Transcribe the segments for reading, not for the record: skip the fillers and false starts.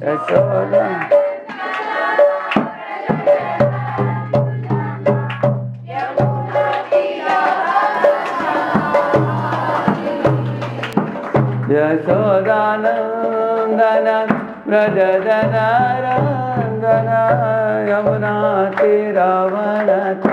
यशोदा यशोदानंदन व्रज जनार्दन यमुना तीरवनचारी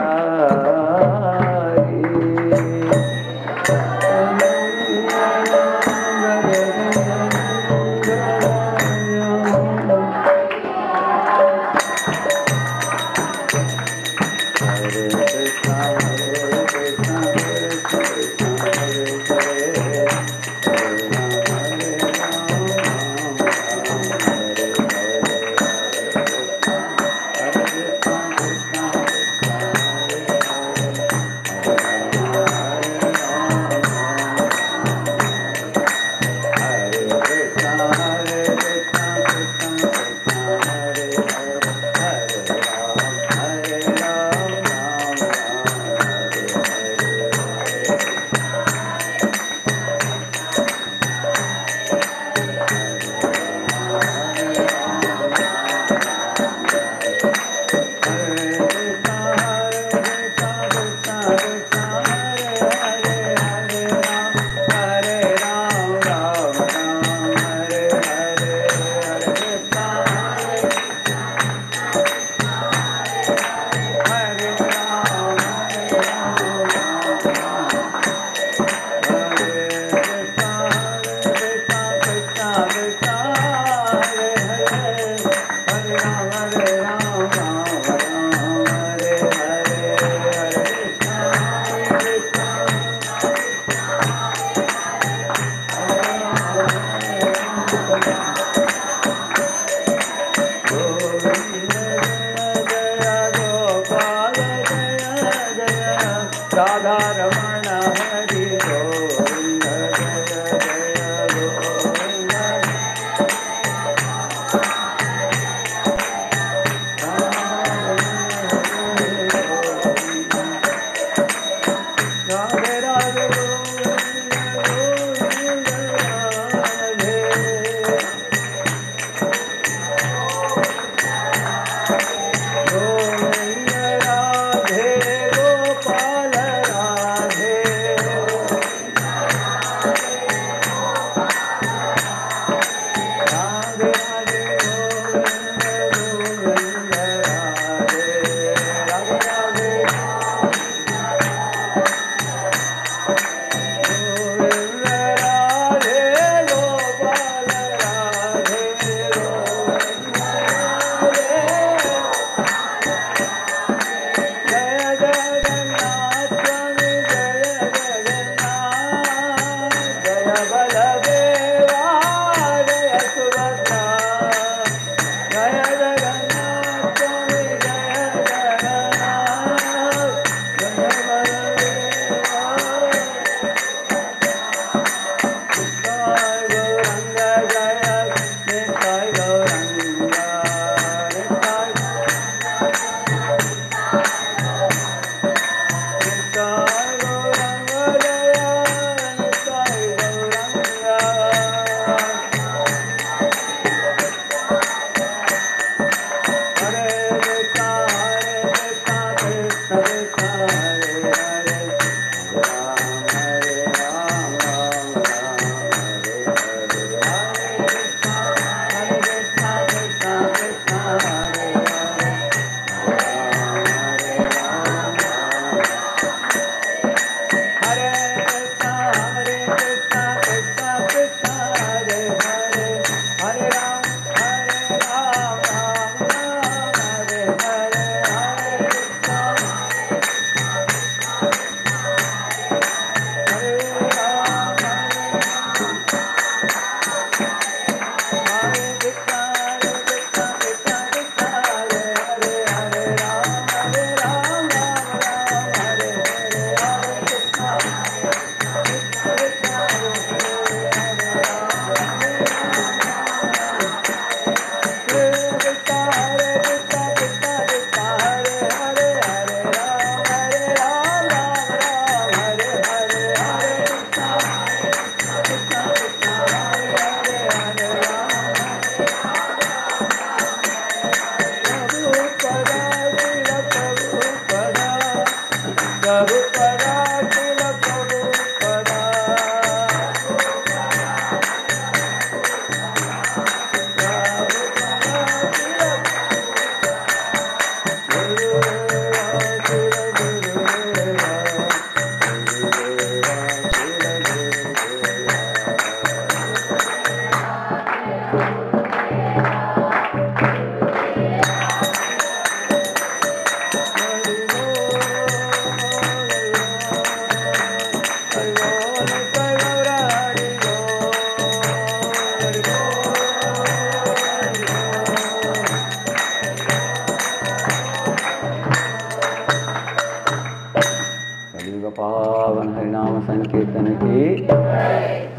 संकीर्तन की,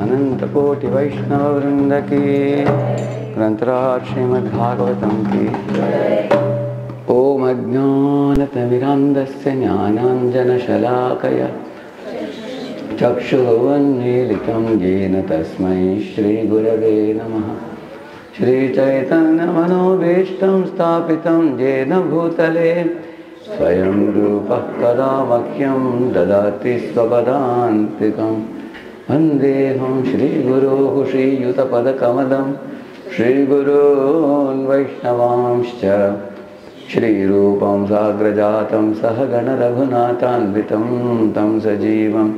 अनंत कोटि वैष्णव वृंद की, ग्रंथराज श्रीमद्भागवतम की। ओम अज्ञानतिमिरान्धस्य ज्ञानाञ्जनशलाकया चक्षुरुन्मीलितं येन तस्मै श्रीगुरवे नमः। श्रीचैतन्यमनोभीष्टं स्थापितं येन भूतले स्वयं रूपः कदा मह्यं ददाति स्वपदान्तिकं। वन्देऽहं श्रीगुरोः श्रीयुतपदकमलं श्रीगुरोन् वैष्णवांश्च श्रीरूपं साग्रजातं सहगणरघुनाथान्वितं तं सजीवं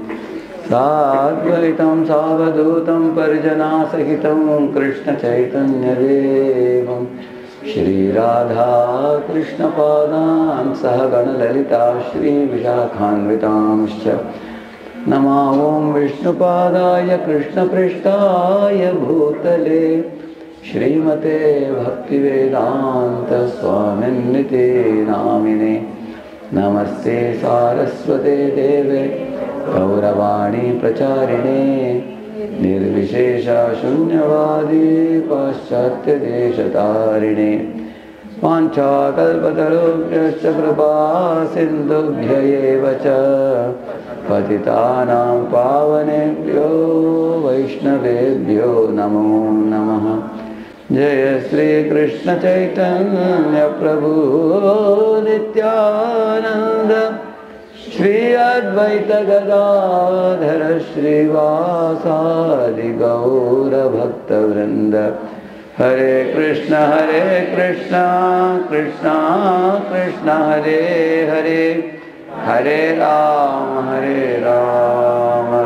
साद्वैतं सावधूतं परिजनासहितं कृष्णचैतन्यदेवं श्रीराधाकृष्णपादान् सहगणललिता श्रीविशाखान्वितांश्च नमो विष्णुपादाय कृष्णपृष्ठाय भूतले श्रीमते भक्तिवेदांत स्वामिन्निते नामिने। नमस्ते सारस्वते देवे गौरवाणी प्रचारिणे निर्विशेषा शून्यवादी पाश्चात्यदेशतारिणे। वाञ्छाकल्पतरुभ्यश्च कृपा सिन्धुभ्य एव च पतितानां पावनेभ्यो वैष्णवेभ्यो नमो नमः। जय श्री कृष्ण चैतन्य प्रभु नित्यानंद श्री अद्वैत गदाधर श्रीवासादि गौर भक्तवृंद। हरे कृष्ण कृष्ण कृष्ण हरे हरे, हरे राम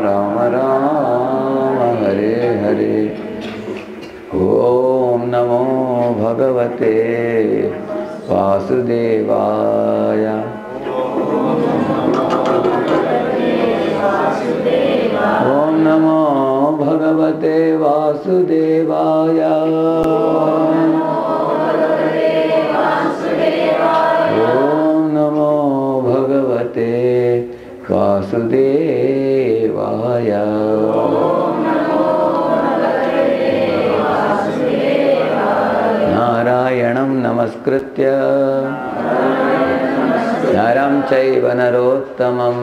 राम राम हरे हरे। ओम नमो भगवते वासुदेवाय। ओम नमो भगवते वासुदेवाय। ओम नमो भगवते वासुदेवाय। नारायणं नमस्कृत्य नरं चैव नरोत्तमं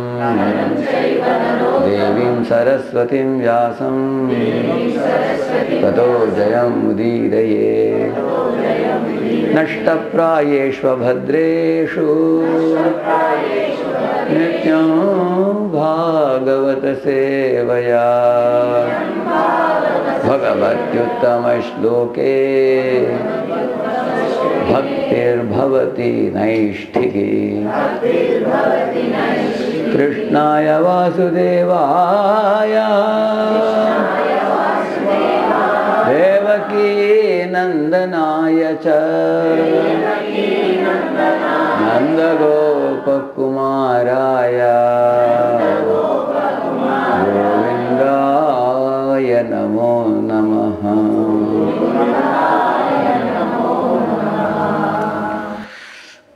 देवीं सरस्वतीं व्यासं ततो जयमुदीरये। नष्टप्रायेषु भद्रेषु नित्यं भागवत सेवया भगवत्युत्तमश्लोके भक्तिर्भवति नैष्ठिकी। कृष्णाय वासुदेवाय देवकी नंदनाय च नंदगोपकुमाराय गोविंदाय नमो नमः।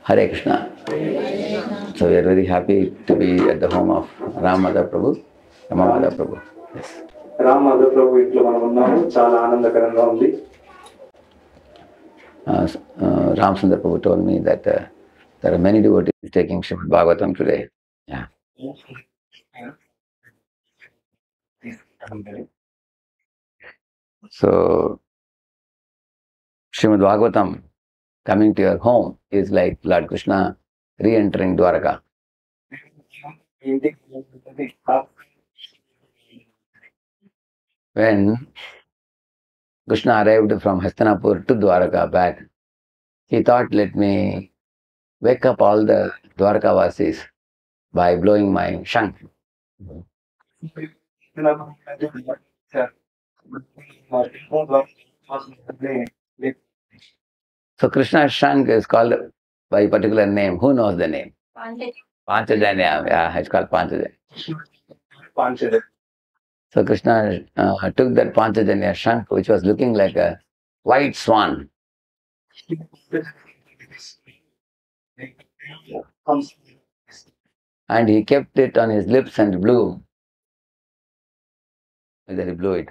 Hare Krishna. So we are very happy to be at the home of Ram Madhav Prabhu, Rama Madhav Prabhu. Yes. Ram Madhav ప్రభు ఇంట్లో మనం ఉన్నాము, చాలా ఆనందకరంగా ఉంది. Ram Sundar Prabhu told me that there are many devotees taking Srimad Bhagavatam today. Yeah. So Srimad Bhagavatam coming to your home is like Lord Krishna re-entering Dwaraka. When Krishna arrived from Hastinapur to Dwaraka back, he thought, let me wake up all the Dwarkavasis by blowing my shank. So Krishna's shank is called by a particular name. Who knows the name? Panchajanya. Yeah, it's called Panchajanya. So Krishna took that Panchajanya shank, which was looking like a white swan. And he kept it on his lips and blew. and then he blew it.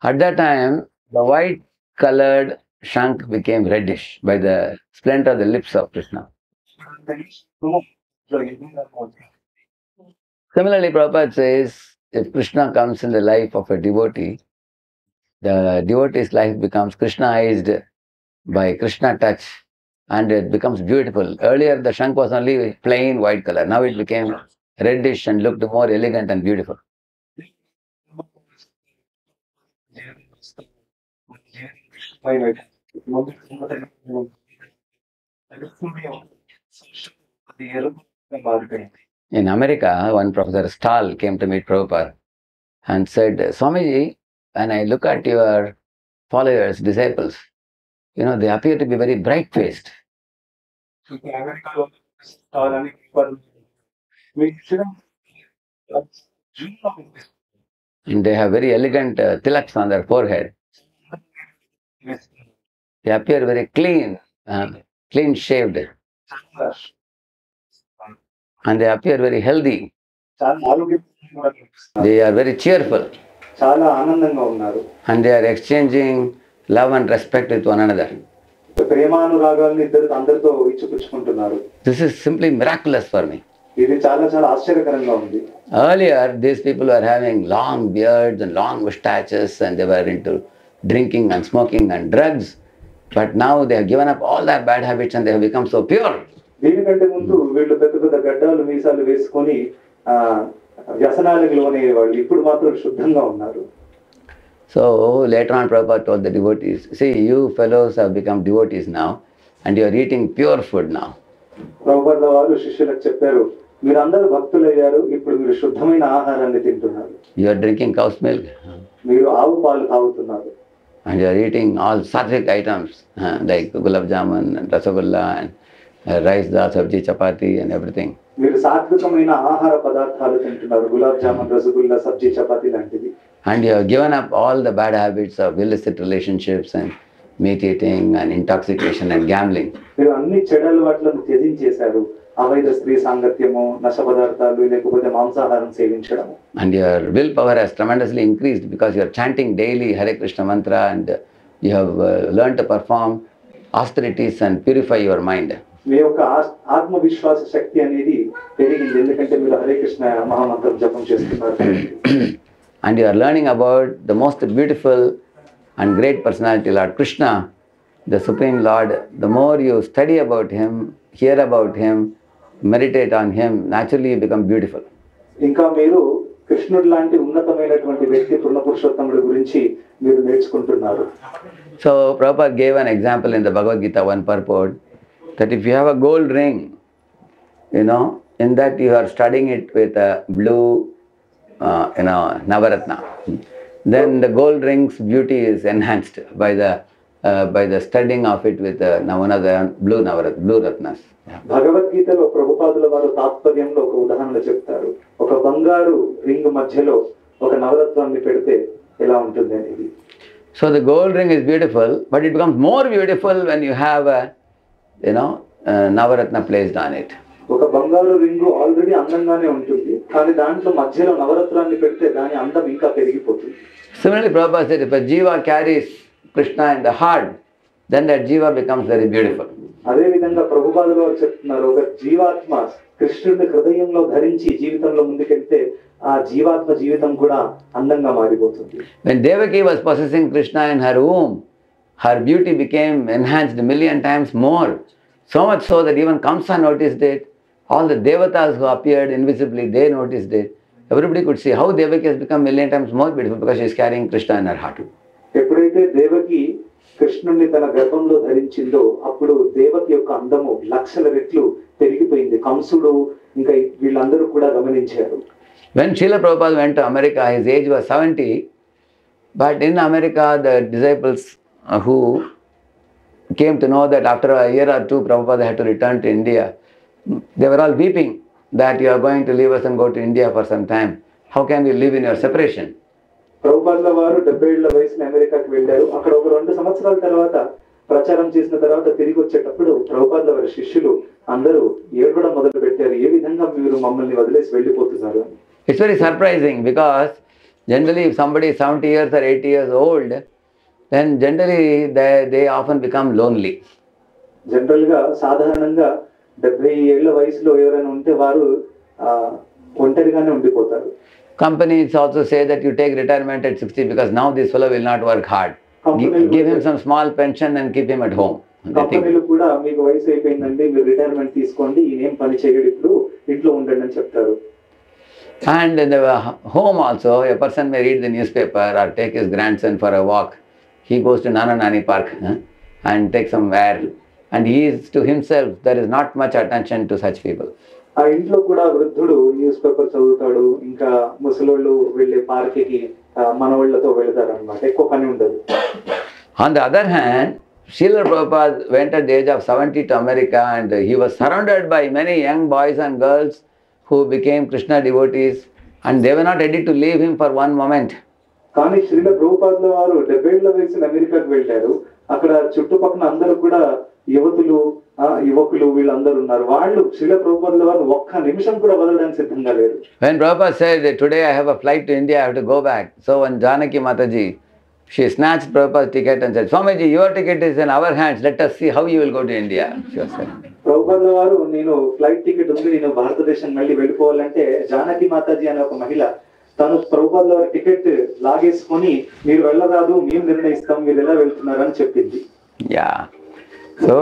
At that time, the white colored shank became reddish by the splendor of the lips of Krishna. Similarly, Prabhupada says, if Krishna comes in the life of a devotee, the devotee's life becomes Krishnaized by Krishna touch, and it becomes beautiful. Earlier, the shank was only plain white color. Now it became reddish and looked more elegant and beautiful. In America, one Professor Stahl came to meet Prabhupada and said, Swamiji, when I look at your followers, disciples, they appear to be very bright-faced. And they have very elegant tilaks on their forehead. They appear very clean, clean-shaved. And they appear very healthy. They are very cheerful. And they are exchanging love and respect with one another. This is simply miraculous for me. Earlier, these people were having long beards and long mustaches, and they were into drinking and smoking and drugs. But now they have given up all their bad habits and they have become so pure. So later on, Prabhupada told the devotees, see, you fellows have become devotees now, and you are eating pure food now. You are drinking cow's milk. And you are eating all sattvic items like gulab jamun and rasagulla and rice, dal, sabji, chapati and everything. And you have given up all the bad habits of illicit relationships and meat eating and intoxication and gambling. And your willpower has tremendously increased because you are chanting daily Hare Krishna mantra, and you have learned to perform austerities and purify your mind. And you are learning about the most beautiful and great personality, Lord Krishna, the Supreme Lord. The more you study about Him, hear about Him, meditate on Him, naturally you become beautiful. So Prabhupada gave an example in the Bhagavad Gita, one purport, that if you have a gold ring, in that you are studying it with a blue, Navaratna, then the gold ring's beauty is enhanced by the studying of it with one of the blue Ratnas. భగవద్గీతలో ప్రభుపాదుల వారు తాత్పర్యంలో ఒక ఉదాహరణ చెప్తారు. ఒక బంగారు ring మధ్యలో ఒక నవరత్నాన్ని పెడితే ఎలా ఉంటుంది అనేది. So the gold ring is beautiful, but it becomes more beautiful when you have a Navaratna placed on it. ఒక బంగారు రింగు ఆల్రెడీ అందంగానే ఉంటుంది, కానీ దాంట్లో మధ్యలో నవరత్నాన్ని పెడితే దాని అందం ఇంకా పెరిగిపోతుంది. Similarly, Prabhupada said, if a jiva carries Krishna in the heart, then that jiva becomes very beautiful. అదే విధంగా ప్రభుపాదులు వారు చెప్తున్నారు, ఒక జీవాత్మ కృష్ణుడి హృదయంలో ధరించి జీవితంలో ముందుకెళ్తే ఆ జీవాత్మ జీవితం కూడా అందంగా మారిపోతుంది. When Devaki was possessing Krishna in her womb, her beauty became enhanced a million times more. So much so that even Kamsa noticed it. All the devatas who appeared invisibly, they noticed it. Everybody could see how Devaki has become a million times more beautiful because she is carrying Krishna in her heart. ఎప్పుడైతే దేవకి కృష్ణుని తన గర్భంలో ధరించిందో అప్పుడు దేవకి యొక్క అందము లక్షల రెట్లు పెరిగిపోయింది. కంసుడు ఇంకా వీళ్ళందరూ కూడా గమనించారు. When Srila Prabhupada went to America, his age was 70, but in America the disciples who came to know that after a year or two Prabhupada had to return to India, they were all weeping that you are going to leave us and go to India for some time. How can we live in your separation? ప్రభుపాదుల వారు 70 ఏళ్ల వయసులో అమెరికాకి వెళ్ళారు. అక్కడ ఒక 2 సంవత్సరాల తర్వాత ప్రచారం చేసిన తర్వాత తిరిగి వచ్చేటప్పుడు ప్రభుపాదుల వారి శిష్యులు అందరూ ఏడవడం మొదలు పెట్టారు. ఏ విధంగా మీరు మమ్మల్ని వదిలేసి వెళ్ళిపోతున్నారు అని. It's very surprising because generally if somebody is 70 years or 80 years old, then generally they often become lonely. General గా సాధారణంగా 70 ఏళ్ల వయసులో ఎవరైనా ఉంటే వారు ఒంటరిగానే ఉండిపోతారు. Companies also say that you take retirement at 60 because now this fellow will not work hard. Give him some small pension and keep him at home. కంపెనీలు కూడా మీకు వయసు అయిపోయిందండి, మీరు రిటైర్మెంట్ తీసుకోండి, ఈయనేం పని చేయడు, ఇప్పుడు ఇంట్లో ఉండండి అని చెప్తారు. And in the home also, a person may read the newspaper or take his grandson for a walk. He goes to Nana Nani Park and takes some air. And he is to himself, there is not much attention to such people. ఆ ఇంట్లో కూడా వృద్ధుడు news paper చదువుతాడు, ఇంకా ముసలోళ్ళు వెళ్ళే పార్క్కి మనవాళ్లతో వెళతారు అన్నమాట, ఎక్కువ పని ఉండదు. On the other hand, Srila Prabhupada went at the age of 70 to America and he was surrounded by many young boys and girls who became Krishna devotees and they were not ready to leave him for one moment. కానీ శ్రీల ప్రభుపాదుల వారు 70 ఏళ్ల వయసులో అమెరికాకు వెళ్ళారు. అక్కడ చుట్టుపక్కల అందరూ కూడా యువకులు వీళ్ళందరూ ఉన్నారు. వాళ్ళు శ్రీల ప్రభుపాదుల వారు ఒక్క నిమిషం కూడా వదలడానికి సిద్ధంగా లేరు. When Prabhupada said, today I have a flight to India, I have to go back. So when Janaki Mataji, she snatched Prabhupada's ticket and said, Swamiji, your ticket is in our hands, let us see how you will go to India. She was saying. ప్రభుపాదుల వారు, నేను flight ticket ఉంది, నేను భారతదేశం మళ్ళీ వెళ్ళిపోవాలంటే జానకి మాతాజీ అనే ఒక మహిళ తను ప్రభుపాదుల వారి టికెట్ లాగేసుకొని మీరు వెళ్ళరాదు, మేము నిర్ణయిస్తాం, మీరు ఎలా వెళ్తున్నారు అని చెప్పింది. Yeah. So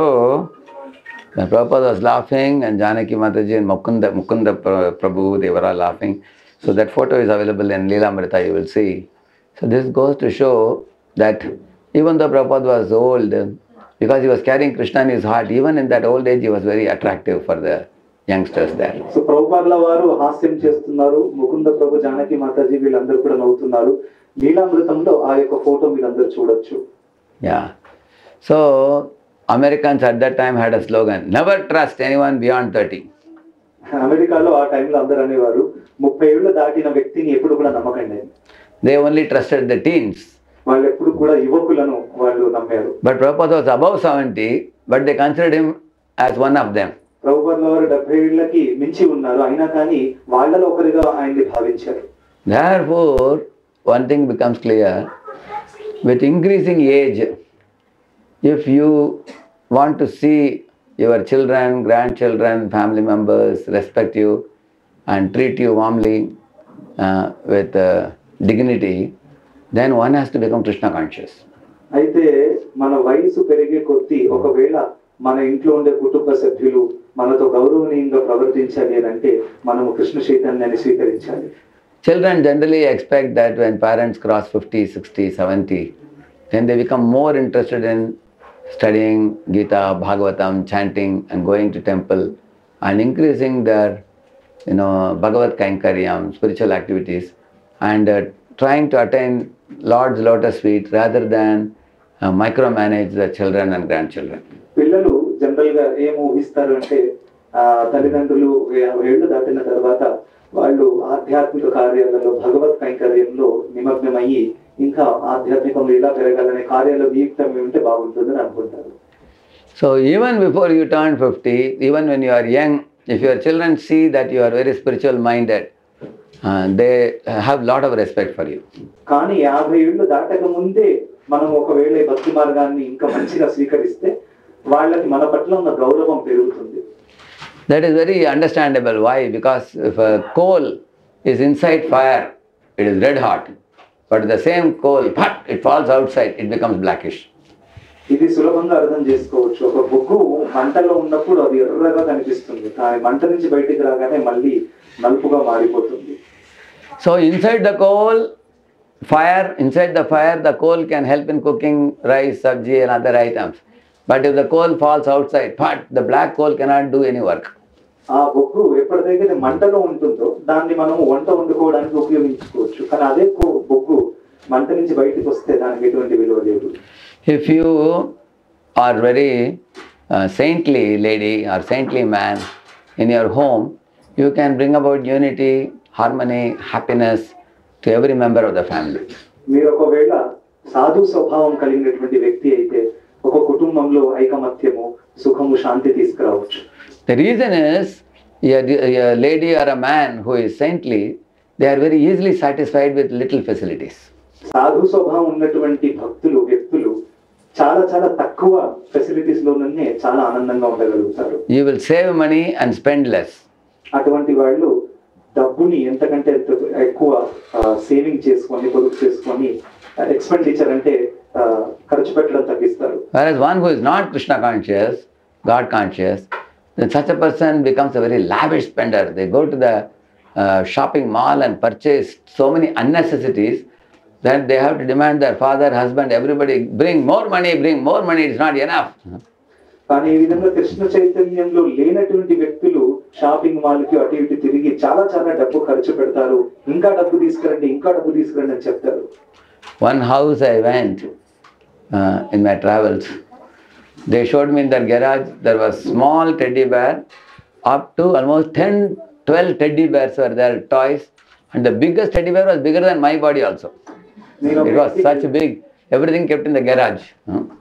when Prabhupada was laughing and Janaki Mataji and Mukunda Prabhu, they were all laughing. So that photo is available in Leelamrita, you will see. So this goes to show that even though Prabhupada was old, because he was carrying Krishna in his heart, even in that old age he was very attractive for the youngsters there. So ప్రభుపాదుల వారు హాస్యం చేస్తున్నారు, ముకుంద ప్రభు, జానకి మాతాజీ వీళ్ళందరూ కూడా నవ్వుతున్నారు. లీలామృతంలో ఆ యొక్క photo మీరందరూ చూడొచ్చు. Yeah. So Americans at that time had a slogan, never trust anyone beyond 30. అమెరికాలో ఆ టైంలో అందరూ అనేవారు, 30 ఏళ్ళు దాటిన వ్యక్తిని ఎప్పుడు కూడా నమ్మకండి. They only trusted the teens. వాళ్ళు ఎప్పుడు కూడా యువకులను వాళ్ళు నమ్మారు. But Prabhupada was above 70, but they considered him as one of them. ప్రభుపాదుల వారు 70 ఏళ్ళకి మించి ఉన్నారు, అయినా కానీ వాళ్ళలో ఒకరిగా ఆయన్ని భావించారు. Therefore, one thing becomes clear, with increasing age, if you want to see your children, grandchildren, family members respect you and treat you warmly with dignity, then one has to become Krishna conscious. అయితే మన వయసు పెరిగే కొద్దీ ఒకవేళ మన ఇంట్లో ఉండే కుటుంబ సభ్యులు మనతో గౌరవనీయంగా ప్రవర్తించాలి అని అంటే మనము కృష్ణ చైతన్యాన్ని స్వీకరించాలి. Children generally expect that when parents cross 50, 60, 70, then they become more interested in studying Gita, Bhagavatam, chanting and going to temple and increasing their Bhagavad Kainkaryam, spiritual activities and trying to attain Lord's lotus feet rather than micromanage the children and grandchildren. పిల్లలు general గా ఏం ఊహిస్తారు అంటే తల్లిదండ్రులు 50 ఏళ్ళు దాటిన తర్వాత వాళ్ళు ఆధ్యాత్మిక కార్యాలలో భగవత్ కైంకర్యంలో నిమగ్నమయ్యి ఇంకా ఆధ్యాత్మికంలో ఇలా పెరగాలనే కార్యాలు నియుక్తం ఉంటే బాగుంటుందని అనుకుంటారు. So even before you turn 50, even when you are young, if your children see that you are very spiritual minded, they have lot of respect for you. కానీ 50 ఏళ్ళు దాటక ముందే మనం ఒకవేళ భక్తి మార్గాన్ని ఇంకా మంచిగా స్వీకరిస్తే వాళ్ళకి మన పట్ల ఉన్న గౌరవం పెరుగుతుంది. That is very understandable. Why? Because if a coal is inside fire, it is red hot. But the same coal, it falls outside, it becomes blackish. ఇది సులభంగా అర్థం చేసుకోవచ్చు. ఒక బొగ్గు మంటలో ఉన్నప్పుడు అది ఎర్రగా కనిపిస్తుంది, కానీ మంట నుంచి బయటికి రాగానే మళ్ళీ నలుపుగా మారిపోతుంది. So inside the fire, the coal can help in cooking rice, sabji and other items. But if the coal falls outside, the black coal cannot do any work. ఆ బొగ్గు ఎప్పటికైతే మంటలో ఉంటుందో దాన్ని మనము వంట వండుకోవడానికి ఉపయోగించుకోవచ్చు, కానీ అదే బొగ్గు మంట నుంచి బయటకు వస్తే దానికి ఎటువంటి విలువ లేదు. If you are very saintly lady or saintly man in your home, you can bring about unity, harmony, happiness to every member of the family. మీరు ఒకవేళ సాధు స్వభావం కలిగినటువంటి వ్యక్తి అయితే ఒక కుటుంబంలో ఐకమత్యము, సుఖము, శాంతి తీసుకురావచ్చు. The reason is a lady or a man who is saintly, they are very easily satisfied with little facilities. సాధు స్వభావం ఉన్నటువంటి వ్యక్తులు చాలా చాలా తక్కువ ఫెసిలిటీస్ లోనే చాలా ఆనందంగా ఉండగలుగుతారు. You will save money and spend less. అటువంటి వాళ్ళు డబ్బుని ఎంతకంటే ఎంత ఎక్కువ సేవింగ్ చేసుకొని పొదుపు చేసుకొని ఎక్స్పెండిచర్ అంటే ఖర్చు పెట్టడం తగ్గిస్తారు. Whereas one who is not Krishna conscious, God conscious, then such a person becomes a very lavish spender. They go to the shopping mall and purchase so many unnecessities that they have to demand their father, husband, everybody, bring more money, it's not enough. కానీ ఈ విధంగా కృష్ణ చైతన్యంలో లేనటువంటి వ్యక్తులు shopping mall కి అటు ఇటు తిరిగి చాలా చాలా డబ్బు ఖర్చు పెడతారు. ఇంకా డబ్బు తీసుకురండి అని చెప్తారు. One house I went in my travels, they showed me in their garage there was small teddy bear up to almost 10-12 teddy bears were there, toys, and the biggest teddy bear was bigger than my body also. It was such big, everything kept in the garage.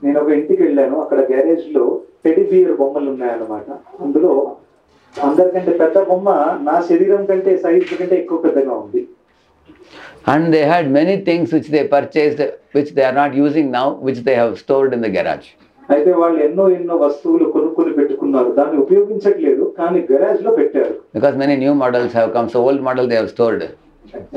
నేను ఒక ఇంటికి వెళ్ళాను, అక్కడ garage లో teddy bear బొమ్మలు ఉన్నాయన్నమాట. అందులో అందరికంటే పెద్ద బొమ్మ నా శరీరం కంటే సైజ్ కంటే ఎక్కువ పెద్దగా ఉంది. And they had many things which they purchased, which they are not using now, which they have stored in the garage. అయితే వాళ్ళు ఎన్నో వస్తువులు కొనుక్కొని పెట్టుకున్నారు, దాన్ని ఉపయోగించట్లేదు, కానీ గరాజ్ లో పెట్టారు. Because many new models have come, so old model they have stored.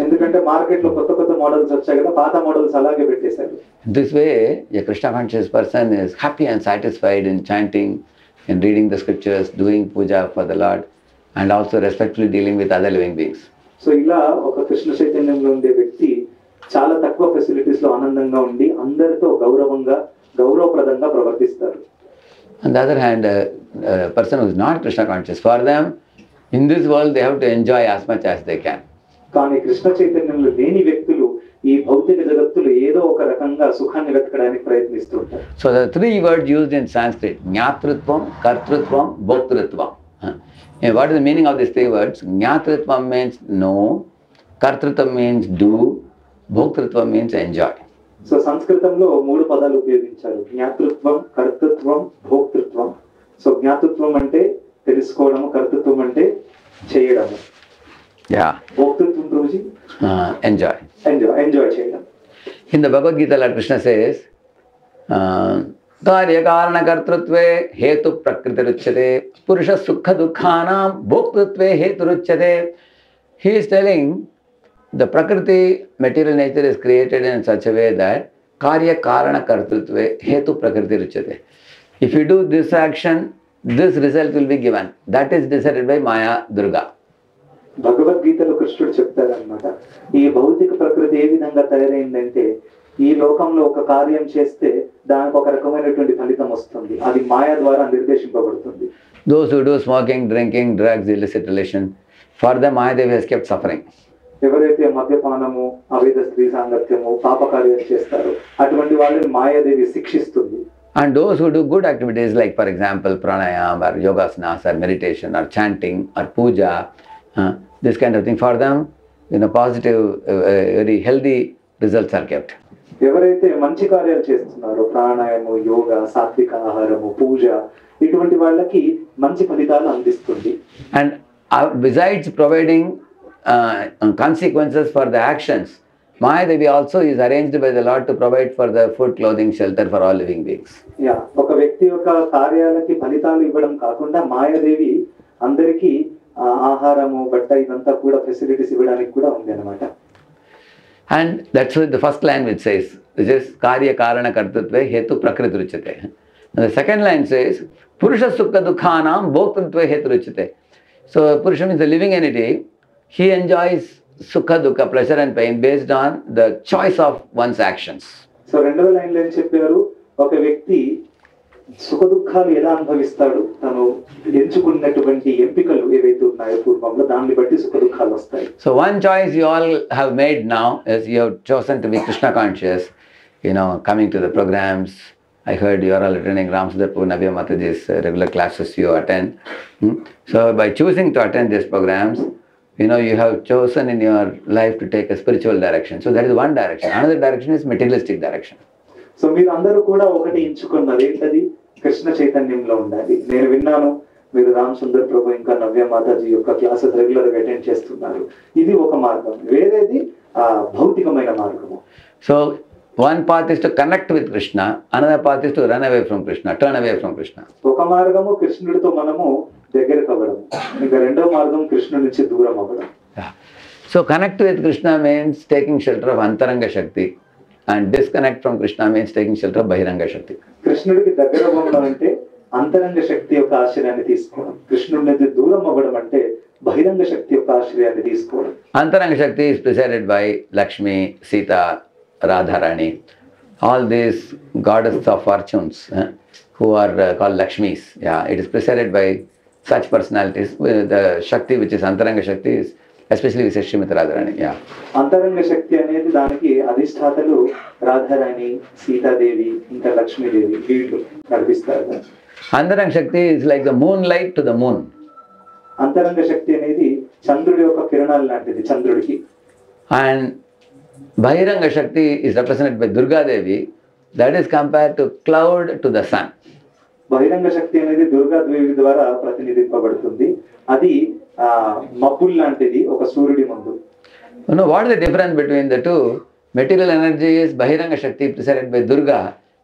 ఎందుకంటే మార్కెట్ లో కొత్త మోడల్స్ వచ్చాయి కదా, పాత మోడల్స్ అలాగే పెట్టేశారు. This way, a Krishna conscious person is happy and satisfied in chanting, in reading the scriptures, doing puja for the Lord, and also respectfully dealing with other living beings. So ఇలా ఒక కృష్ణ చైతన్యంలో ఉండే వ్యక్తి చాలా తక్కువ facilities లో ఆనందంగా ఉండి అందరితో గౌరవప్రదంగా ప్రవర్తిస్తారు. On the other hand, a person who is not Krishna conscious, for them, in this world they have to enjoy as much as they can. కానీ కృష్ణ చైతన్యంలో లేని వ్యక్తులు ఈ భౌతిక జగత్తులో ఏదో ఒక రకంగా సుఖాన్ని వెతకడానికి ప్రయత్నిస్తూ ఉంటారు. So the three words used in Sanskrit, Jnatrutvam, Kartrutvam, Bhoktrutvam. And what is the meaning of these three words? Jnatrutvam means know, Kartrutvam means do, Bhoktrutvam means enjoy. So సంస్కృతంలో 3 పదాలు ఉపయోగించారు, జ్ఞాతృత్వం, కర్తృత్వం, భోక్తృత్వం. సో జ్ఞాతృత్వం అంటే తెలుసుకోవడము, కర్తృత్వం అంటే చేయడము. Yeah. భోక్తృత్వం ప్రభుజీ Enjoy. ఎంజాయ్ చేయడం. In the Bhagavad Gita, Lord Krishna says, Karya Karana Kartrutve Hetu Prakriti Ruchyate Purusha Sukha Dukhanam Bhoktrutve Hetu Ruchyate. He is telling the Prakriti, material nature is created in such a way that Karya Karana Kartrutve Hetu Prakriti Ruchyate. If you do this action, this result will be given. That is decided by Maya Durga. భగవద్గీతలో కృష్ణుడు చెప్తారనమాట, ఈ భౌతిక ప్రకృతి ఏ విధంగా తయారైందంటే ఈ లోకంలో ఒక కార్యం చేస్తే దానికి ఒక రకమైనటువంటి ఫలితం వస్తుంది, అది మాయ ద్వారా నిర్దేశింపబడుతుంది. Those who do smoking, drinking, drugs, illicit relation, for them Mahadevi has kept suffering. ఎవరైతే మద్యపానము, అవేద స్త్రీ సాంగత్యము, పాపకార్యాలు చేస్తారో అటువంటి వాళ్ళని Mayadevi శిక్షిస్తుంది. And those who do good activities like, for example, pranayama or yogasanas or meditation or chanting or puja, this kind of thing, for them, positive, very healthy results are kept. ఎవరైతే మంచి కార్యాలు చేస్తున్నారో, ప్రాణాయామం, యోగా, సాత్విక ఆహారము, పూజ, ఇటువంటి వాళ్ళకి మంచి ఫలితాలు అందిస్తుంది. And besides providing consequences for the actions, Mahadevi also is arranged by the Lord to provide for the food, clothing, shelter for all living beings. ఒక వ్యక్తి యొక్క కార్యాలకి ఫలితాలు ఇవ్వడం కాకుండా మాయాదేవి అందరికీ ఆహారము, బట్ట, ఇదంతా కూడా ఫెసిలిటీస్ ఇవ్వడానికి కూడా ఉంది అన్నమాట. And that's what the first line which says, which is Karya Karana Kartrutve Hetu Prakriti Ruchyate. And the second line says, Purusha Sukha Dukhanam Bhoktrutve Hetu Ruchyate. So Purusha means the living entity. He enjoys Sukha Dukha, pleasure and pain, based on the choice of one's actions. So రెండవ లైన్లో ఏం చెప్పారు, ఒక వ్యక్తి సుఖ దుఃఖాలు ఎలా అనుభవిస్తాడు, తను ఎంచుకున్నటువంటి ఎంపికలు ఏవైతే ఉన్నాయో పూర్వంలో, దాన్ని బట్టి సుఖ దుఃఖాలు వస్తాయి. So one choice you all have made now is you have chosen to be Krishna conscious, coming to the programs. I heard you are all attending Ramsudarpur Navya Mataji's regular classes you attend. So by choosing to attend these programs, you have chosen in your life to take a spiritual direction. So that is one direction. Another direction is materialistic direction. So మీరు అందరూ కూడా ఒకటి ఎంచుకున్నారు, ఏంటది? కృష్ణ చైతన్యంలో ఉండాలి. నేను విన్నాను మీరు రామ్ సుందర్ ప్రభు ఇంకా నవ్య మాతాజీ యొక్క క్లాసెస్ రెగ్యులర్ గా అటెండ్ చేస్తున్నారు. ఇది ఒక మార్గం. వేరేది భౌతికమైన మార్గము. So one path is to connect with Krishna, another path is to run away from Krishna, turn away from Krishna. ఒక మార్గము కృష్ణుడితో మనము దగ్గరకు అవ్వడం, ఇంకా రెండో మార్గం కృష్ణుడి నుంచి దూరం అవ్వడం. So connect with Krishna means taking shelter of Antaranga Shakti, and disconnect from Krishna means taking shelter of Bahiranga Shakti. కృష్ణుడికి దగ్గర అవ్వడం అంటే అంతరంగ శక్తి యొక్క ఆశ్రయాన్ని తీసుకోవడం, కృష్ణుడి నుంచి దూరం అవ్వడం అంటే బహిరంగ శక్తి యొక్క ఆశ్రయాన్ని తీసుకోవడం. Antaranga Shakti is presided by Lakshmi, Sita, Radharani, all these goddesses of fortunes who are called Lakshmis. Yeah, it is presided by such personalities. The Shakti which is Antaranga Shakti is especially with Srimati Radharani. Yeah. అంతరంగ శక్తి అనేది దానికి అధిష్టాతలు రాధారాణి, సీతాదేవి, ఇంకా లక్ష్మీదేవి వీళ్ళు నడిపిస్తారు. Antaranga Shakti is like the moonlight to the moon. అంతరంగ శక్తి అనేది చంద్రుడి యొక్క కిరణాలు లాంటిది చంద్రుడికి. And Bahiranga Shakti is represented by Durga Devi, that is compared to cloud to the sun. బహిరంగ శక్తి అనేది దుర్గాదేవి ద్వారా ప్రతినిధింపబడుతుంది. అది మబ్బుల్ లాంటిది ఒక సూర్యుడి ముందు. You know what is the difference between the two? Material energy is Bahiranga Shakti presided by Durga,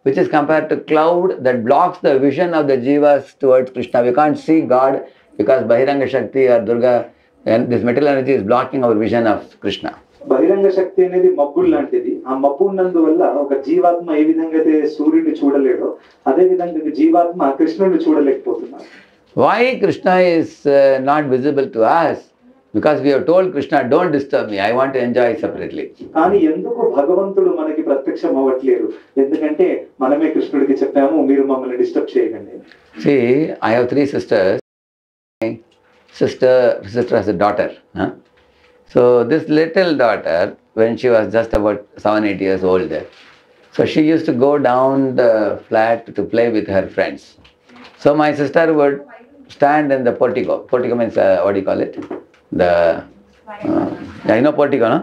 which is compared to cloud that blocks the vision of the jivas towards Krishna. We can't see God because Bahiranga Shakti or Durga, and this material energy is blocking our vision of Krishna. బహిరంగ శక్తి అనేది మబ్బుల్ లాంటిది. ఆ మబ్బు ఉన్నందువల్ల ఒక జీవాత్మ ఏ విధంగా అయితే సూర్యుడిని చూడలేడో అదే విధంగా జీవాత్మ కృష్ణుడిని చూడలేకపోతున్నాడు. Why Krishna is not visible to us? Because we have told Krishna, don't disturb me, I want to enjoy separately. కానీ ఎందుకు భగవంతుడు మనకి ప్రత్యక్షం అవ్వట్లేరు? ఎందుకంటే మనమే కృష్ణుడికి చెప్పాము, మీరు మమ్మల్ని డిస్టర్బ్ చేయకండి. See, I have 3 sisters. My sister has a daughter. So this little daughter, when she was just about 7-8 years old, so she used to go down the flat to play with her friends. So my sister would stand in the portico. Portico means what do you call it? The yeah, you know portico, no?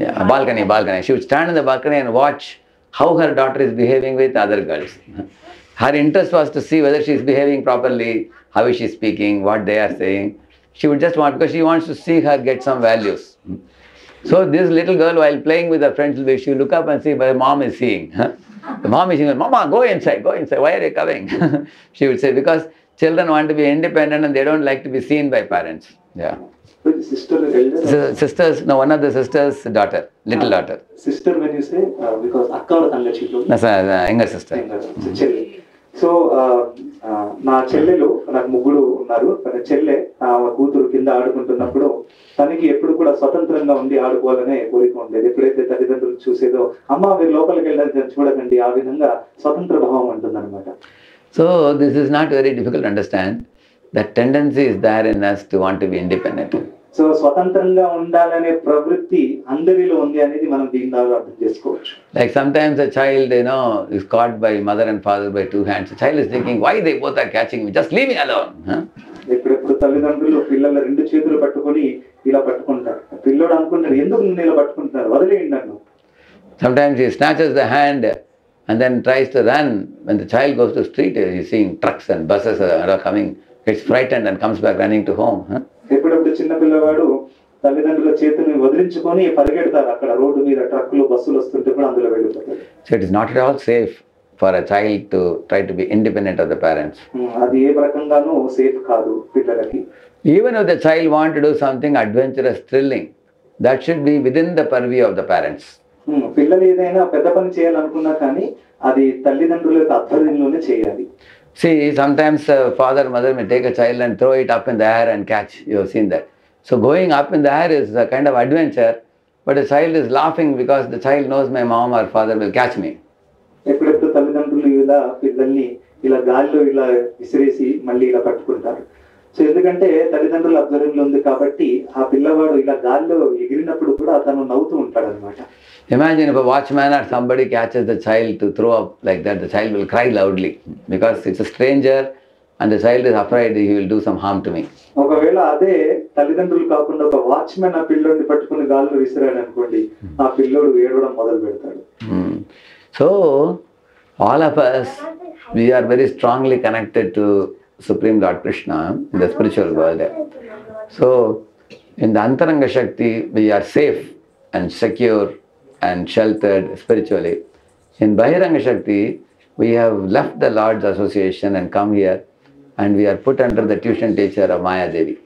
Yeah, balcony. She would stand in the balcony and watch how her daughter is behaving with other girls. Her interest was to see whether she is behaving properly, how is she speaking, what they are saying. She would just want, because she wants to see her get some values. So this little girl, while playing with her friends, she would look up and see what her mom is seeing. The mom is saying, Mama, go inside, why are you coming? She would say, because children want to be independent and they don't like to be seen by parents. Yeah. Sisters, no, one of the sisters' daughter, little daughter. Sister, when you say, because akka tangachillo. That's younger sister. చెల్లి. So నా చెల్లెలు నాకు ముగ్గురు ఉన్నారు. తన చెల్లె కూతురు కింద ఆడుకుంటున్నప్పుడు తనకి ఎప్పుడు కూడా స్వతంత్రంగా ఉండి ఆడుకోవాలనే కోరిక ఉండేది. ఎప్పుడైతే తల్లిదండ్రులు చూసేదో, అమ్మ మీరు లోపలికి వెళ్ళడానికి చూడకండి, ఆ విధంగా స్వతంత్ర భావం ఉంటుందన్నమాట. So this is not very difficult to understand. That tendency is there in us to want to be independent. So స్వతంత్రంగా ఉండాలనే ప్రవృత్తి అందరిలో ఉంది అనేది మనం దీని ద్వారా అర్థం చేసుకోవచ్చు. Like sometimes a child, is caught by mother and father by 2 hands. The child is thinking, why they both are catching me? Just leave me alone. ఎప్పుడెప్పుడు తల్లిదండ్రులు పిల్లల 2 చేతులు పట్టుకొని ఇలా పట్టుకుంటారు. పిల్లోడు అనుకుంటారు, ఎందుకు నిన్ను ఇలా పట్టుకుంటారు, వదిలేయండి నన్ను. Sometimes he snatches the hand and then tries to run. When the child goes to the street, he is seeing trucks and buses are coming, gets frightened and comes back running to home. ఎప్పుడెప్పుడు చిన్న పిల్లవాడు తల్లిదండ్రుల చేతిని వదిలించుకొని పరిగెడతారు, అక్కడ road మీద ట్రక్కులు బస్సులు వస్తుంటే కూడా అందులో వెళ్ళిపోతారు. So it is not at all safe for a child to try to be independent of the parents. అది ఏ రకంగానూ సేఫ్ కాదు పిల్లలకి. Even if the child wants to do something adventurous, thrilling, that should be within the purview of the parents. పిల్లలు ఏదైనా పెద్ద పని చేయాలనుకున్నా కానీ అది తల్లిదండ్రుల యొక్క ఆధ్వర్యంలోనే చేయాలి. See, sometimes father, mother may take a child and throw it up in the air and catch. You have seen that. So going up in the air is a kind of adventure, but the child is laughing because the child knows my mom or father will catch me. ఎప్పుడెప్పుడు తల్లిదండ్రులు ఇలా పిల్లల్ని ఇలా గాల్లో ఇలా విసిరేసి మళ్ళీ ఇలా పట్టుకుంటారు. సో ఎందుకంటే తల్లిదండ్రుల ఆధ్వర్యంలో ఉంది కాబట్టి ఆ పిల్లవాడు ఇలా గాల్లో ఎగిరినప్పుడు కూడా తను నవ్వుతూ ఉంటాడు అనమాట. Imagine if a watchman or somebody catches the child to throw up like that, the child will cry loudly because it's a stranger and the child is afraid he will do some harm to me. ఒకవేళ అదే తల్లిదండ్రులు కాకుండా ఒక watchman ఆ పిల్లోడిని పట్టుకుని గాల్లో విసిరాడు అనుకోండి, ఆ పిల్లోడు ఏడవడం మొదలు పెడతాడు. So all of us, we are very strongly connected to Supreme Lord Krishna in the spiritual world. So, in the Antaranga Shakti, we are safe and secure and sheltered spiritually. In Bahiranga Shakti, we have left the Lord's association and come here, and we are put under the tuition teacher of Maya Devi.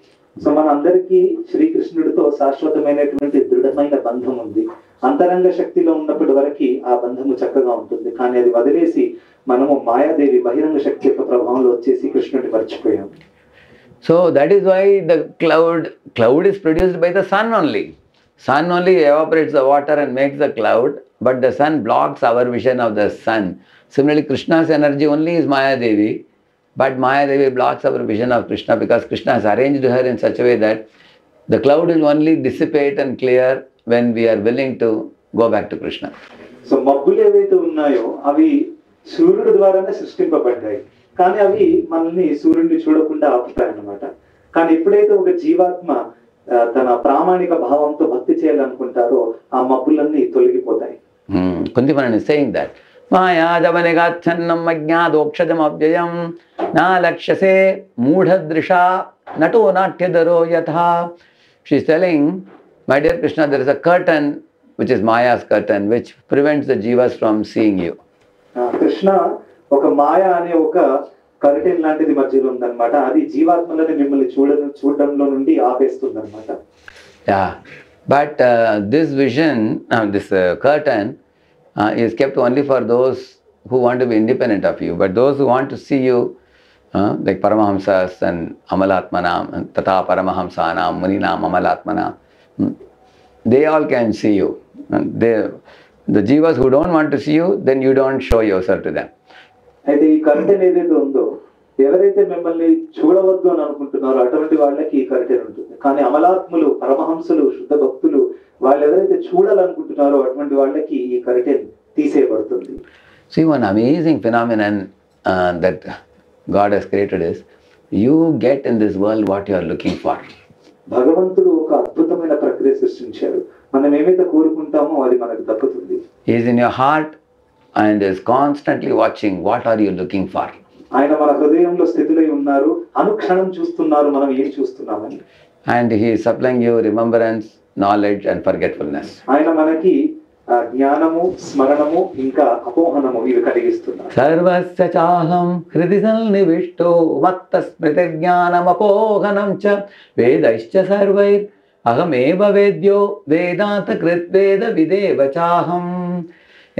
So మనందరికీ శ్రీకృష్ణుడితో శాశ్వతమైనటువంటి దృఢమైన బంధం ఉంది. అంతరంగ శక్తిలో ఉన్నప్పటి వరకు ఆ బంధము చక్కగా ఉంటుంది. కానీ అది వదిలేసి మనము మాయాదేవి బహిరంగ శక్తి యొక్క ప్రభావంలో వచ్చేసి కృష్ణుడిని మర్చిపోయాం. So that is why the cloud is produced by the sun only. Sun only evaporates the water and makes the cloud, but the sun blocks our vision of the sun. Similarly, Krishna's energy only is Maya Devi, but Maya Devi blocks our vision of Krishna because Krishna has arranged her in such a way that the cloud will only dissipate and clear when we are willing to go back to Krishna. So మబ్బులు ఏవైతే ఉన్నాయో అవి సూర్యుడి ద్వారానే సృష్టింపబడ్డాయి, కానీ అవి మనల్ని సూర్యుడిని చూడకుండా ఆపుతాయి అన్నమాట. కానీ ఎప్పుడైతే ఒక జీవాత్మ తన ప్రామాణిక భావంతో భక్తి చేయాలనుకుంటారో ఆ మబ్బులన్నీ తొలగిపోతాయి. Kundimanan is saying that Maya Javanegachannam Ajnadokshadam Abjayam Na Lakshase Mudhadrisha Nato Natyadaro Yatha. She is telling, my dear Krishna, there is a curtain which is Maya's curtain which prevents the jivas from seeing you. Krishna ఒక మాయ అనే ఒక curtain లాంటిది మధ్యలో ఉందన్నమాట. అది జీవాత్మలని మిమ్మల్ని చూడడంలో నుండి ఆపేస్తుంది అన్నమాట. Yeah, but this vision, this curtain is kept only for those who want to be independent of you. But those who want to see you, like Paramahamsas and Amalatmanam, and Tata Paramahamsanam, Muninam, Amalatmanam, they all can see you. The jivas who don't want to see you, then you don't show yourself to them. అయితే ఈ curtain ఏదైతే ఉందో, ఎవరైతే మిమ్మల్ని చూడవద్దు అని అనుకుంటున్నారో అటువంటి వాళ్ళకి ఈ కర్టెన్ ఉంటుంది. కానీ అమలాత్ములు, పరమహంసులు, శుద్ధ భక్తులు వాళ్ళు ఎవరైతే చూడాలనుకుంటున్నారో అటువంటి వాళ్ళకి ఈ curtain తీసేయబడుతుంది. See, one amazing phenomenon that God has created is, you get in this world what you are looking for. భగవంతుడు ఒక అద్భుతమైన ప్రక్రియ సృష్టించారు. మనం ఏమైతే కోరుకుంటామో అది మనకు దక్కుతుంది. He is in your heart and is constantly watching what are you looking for. ఆయన మన హృదయంలో స్థితిలో ఉన్నారు, అనుక్షణం చూస్తున్నారు మనం ఏం చూస్తున్నామని. And he is supplying you remembrance, knowledge and forgetfulness. ఆయన మనకి జ్ఞానము, స్మరణము ఇంకా అపోహనము ఇవి కలిగిస్తున్నారు. సర్వస్య చాహం హృది సన్నివిష్టో మత్త స్మృతి జ్ఞానం అపోహనం చ వేదైశ్చ సర్వైర్ అహమేవ వేద్యో వేదాంత కృద్వేద విదేవ చాహం.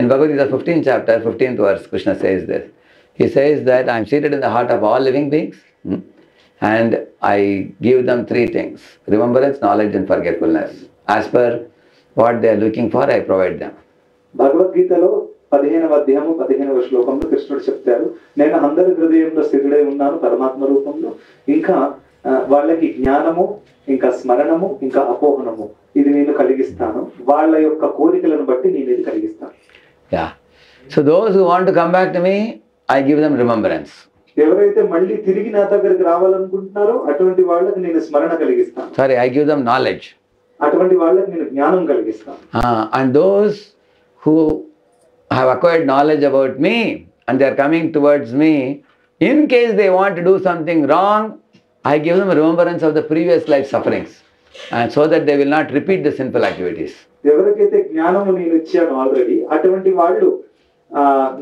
In Bhagavad Gita 15th chapter, 15th verse, Krishna says this. He says that I am seated in the heart of all living beings and I give them three things: remembrance, knowledge and forgetfulness. As per what they are looking for, I provide them. భగవద్గీతలో 15వ అధ్యాయము 15వ శ్లోకంలో కృష్ణుడు చెప్తారు, నేను అందరి హృదయంలో స్థితుడై ఉన్నాను పరమాత్మ రూపంలో. ఇంకా వాళ్ళకి జ్ఞానము, ఇంకా స్మరణము, ఇంకా అపోహనము ఇది నేను కలిగిస్తాను. వాళ్ళ యొక్క కోరికలను బట్టి నేను ఇది కలిగిస్తాను. Yeah. So those who want to come back to me, I give them remembrance. ఎవరైతే మళ్ళీ తిరిగి నా దగ్గరికి రావాలనుకుంటున్నారో అటువంటి వాళ్ళకి నేను స్మరణ కలిగిస్తాను. Sorry, I give them knowledge. అటువంటి వాళ్ళకి నేను జ్ఞానం కలిగిస్తాను. And those who have acquired knowledge about me and they are coming towards me, in case they want to do something wrong, I give them remembrance of the previous life sufferings, and so that they will not repeat the sinful activities. ఎవరికైతే జ్ఞానము నేను ఇచ్చాను already, అటువంటి వాళ్ళు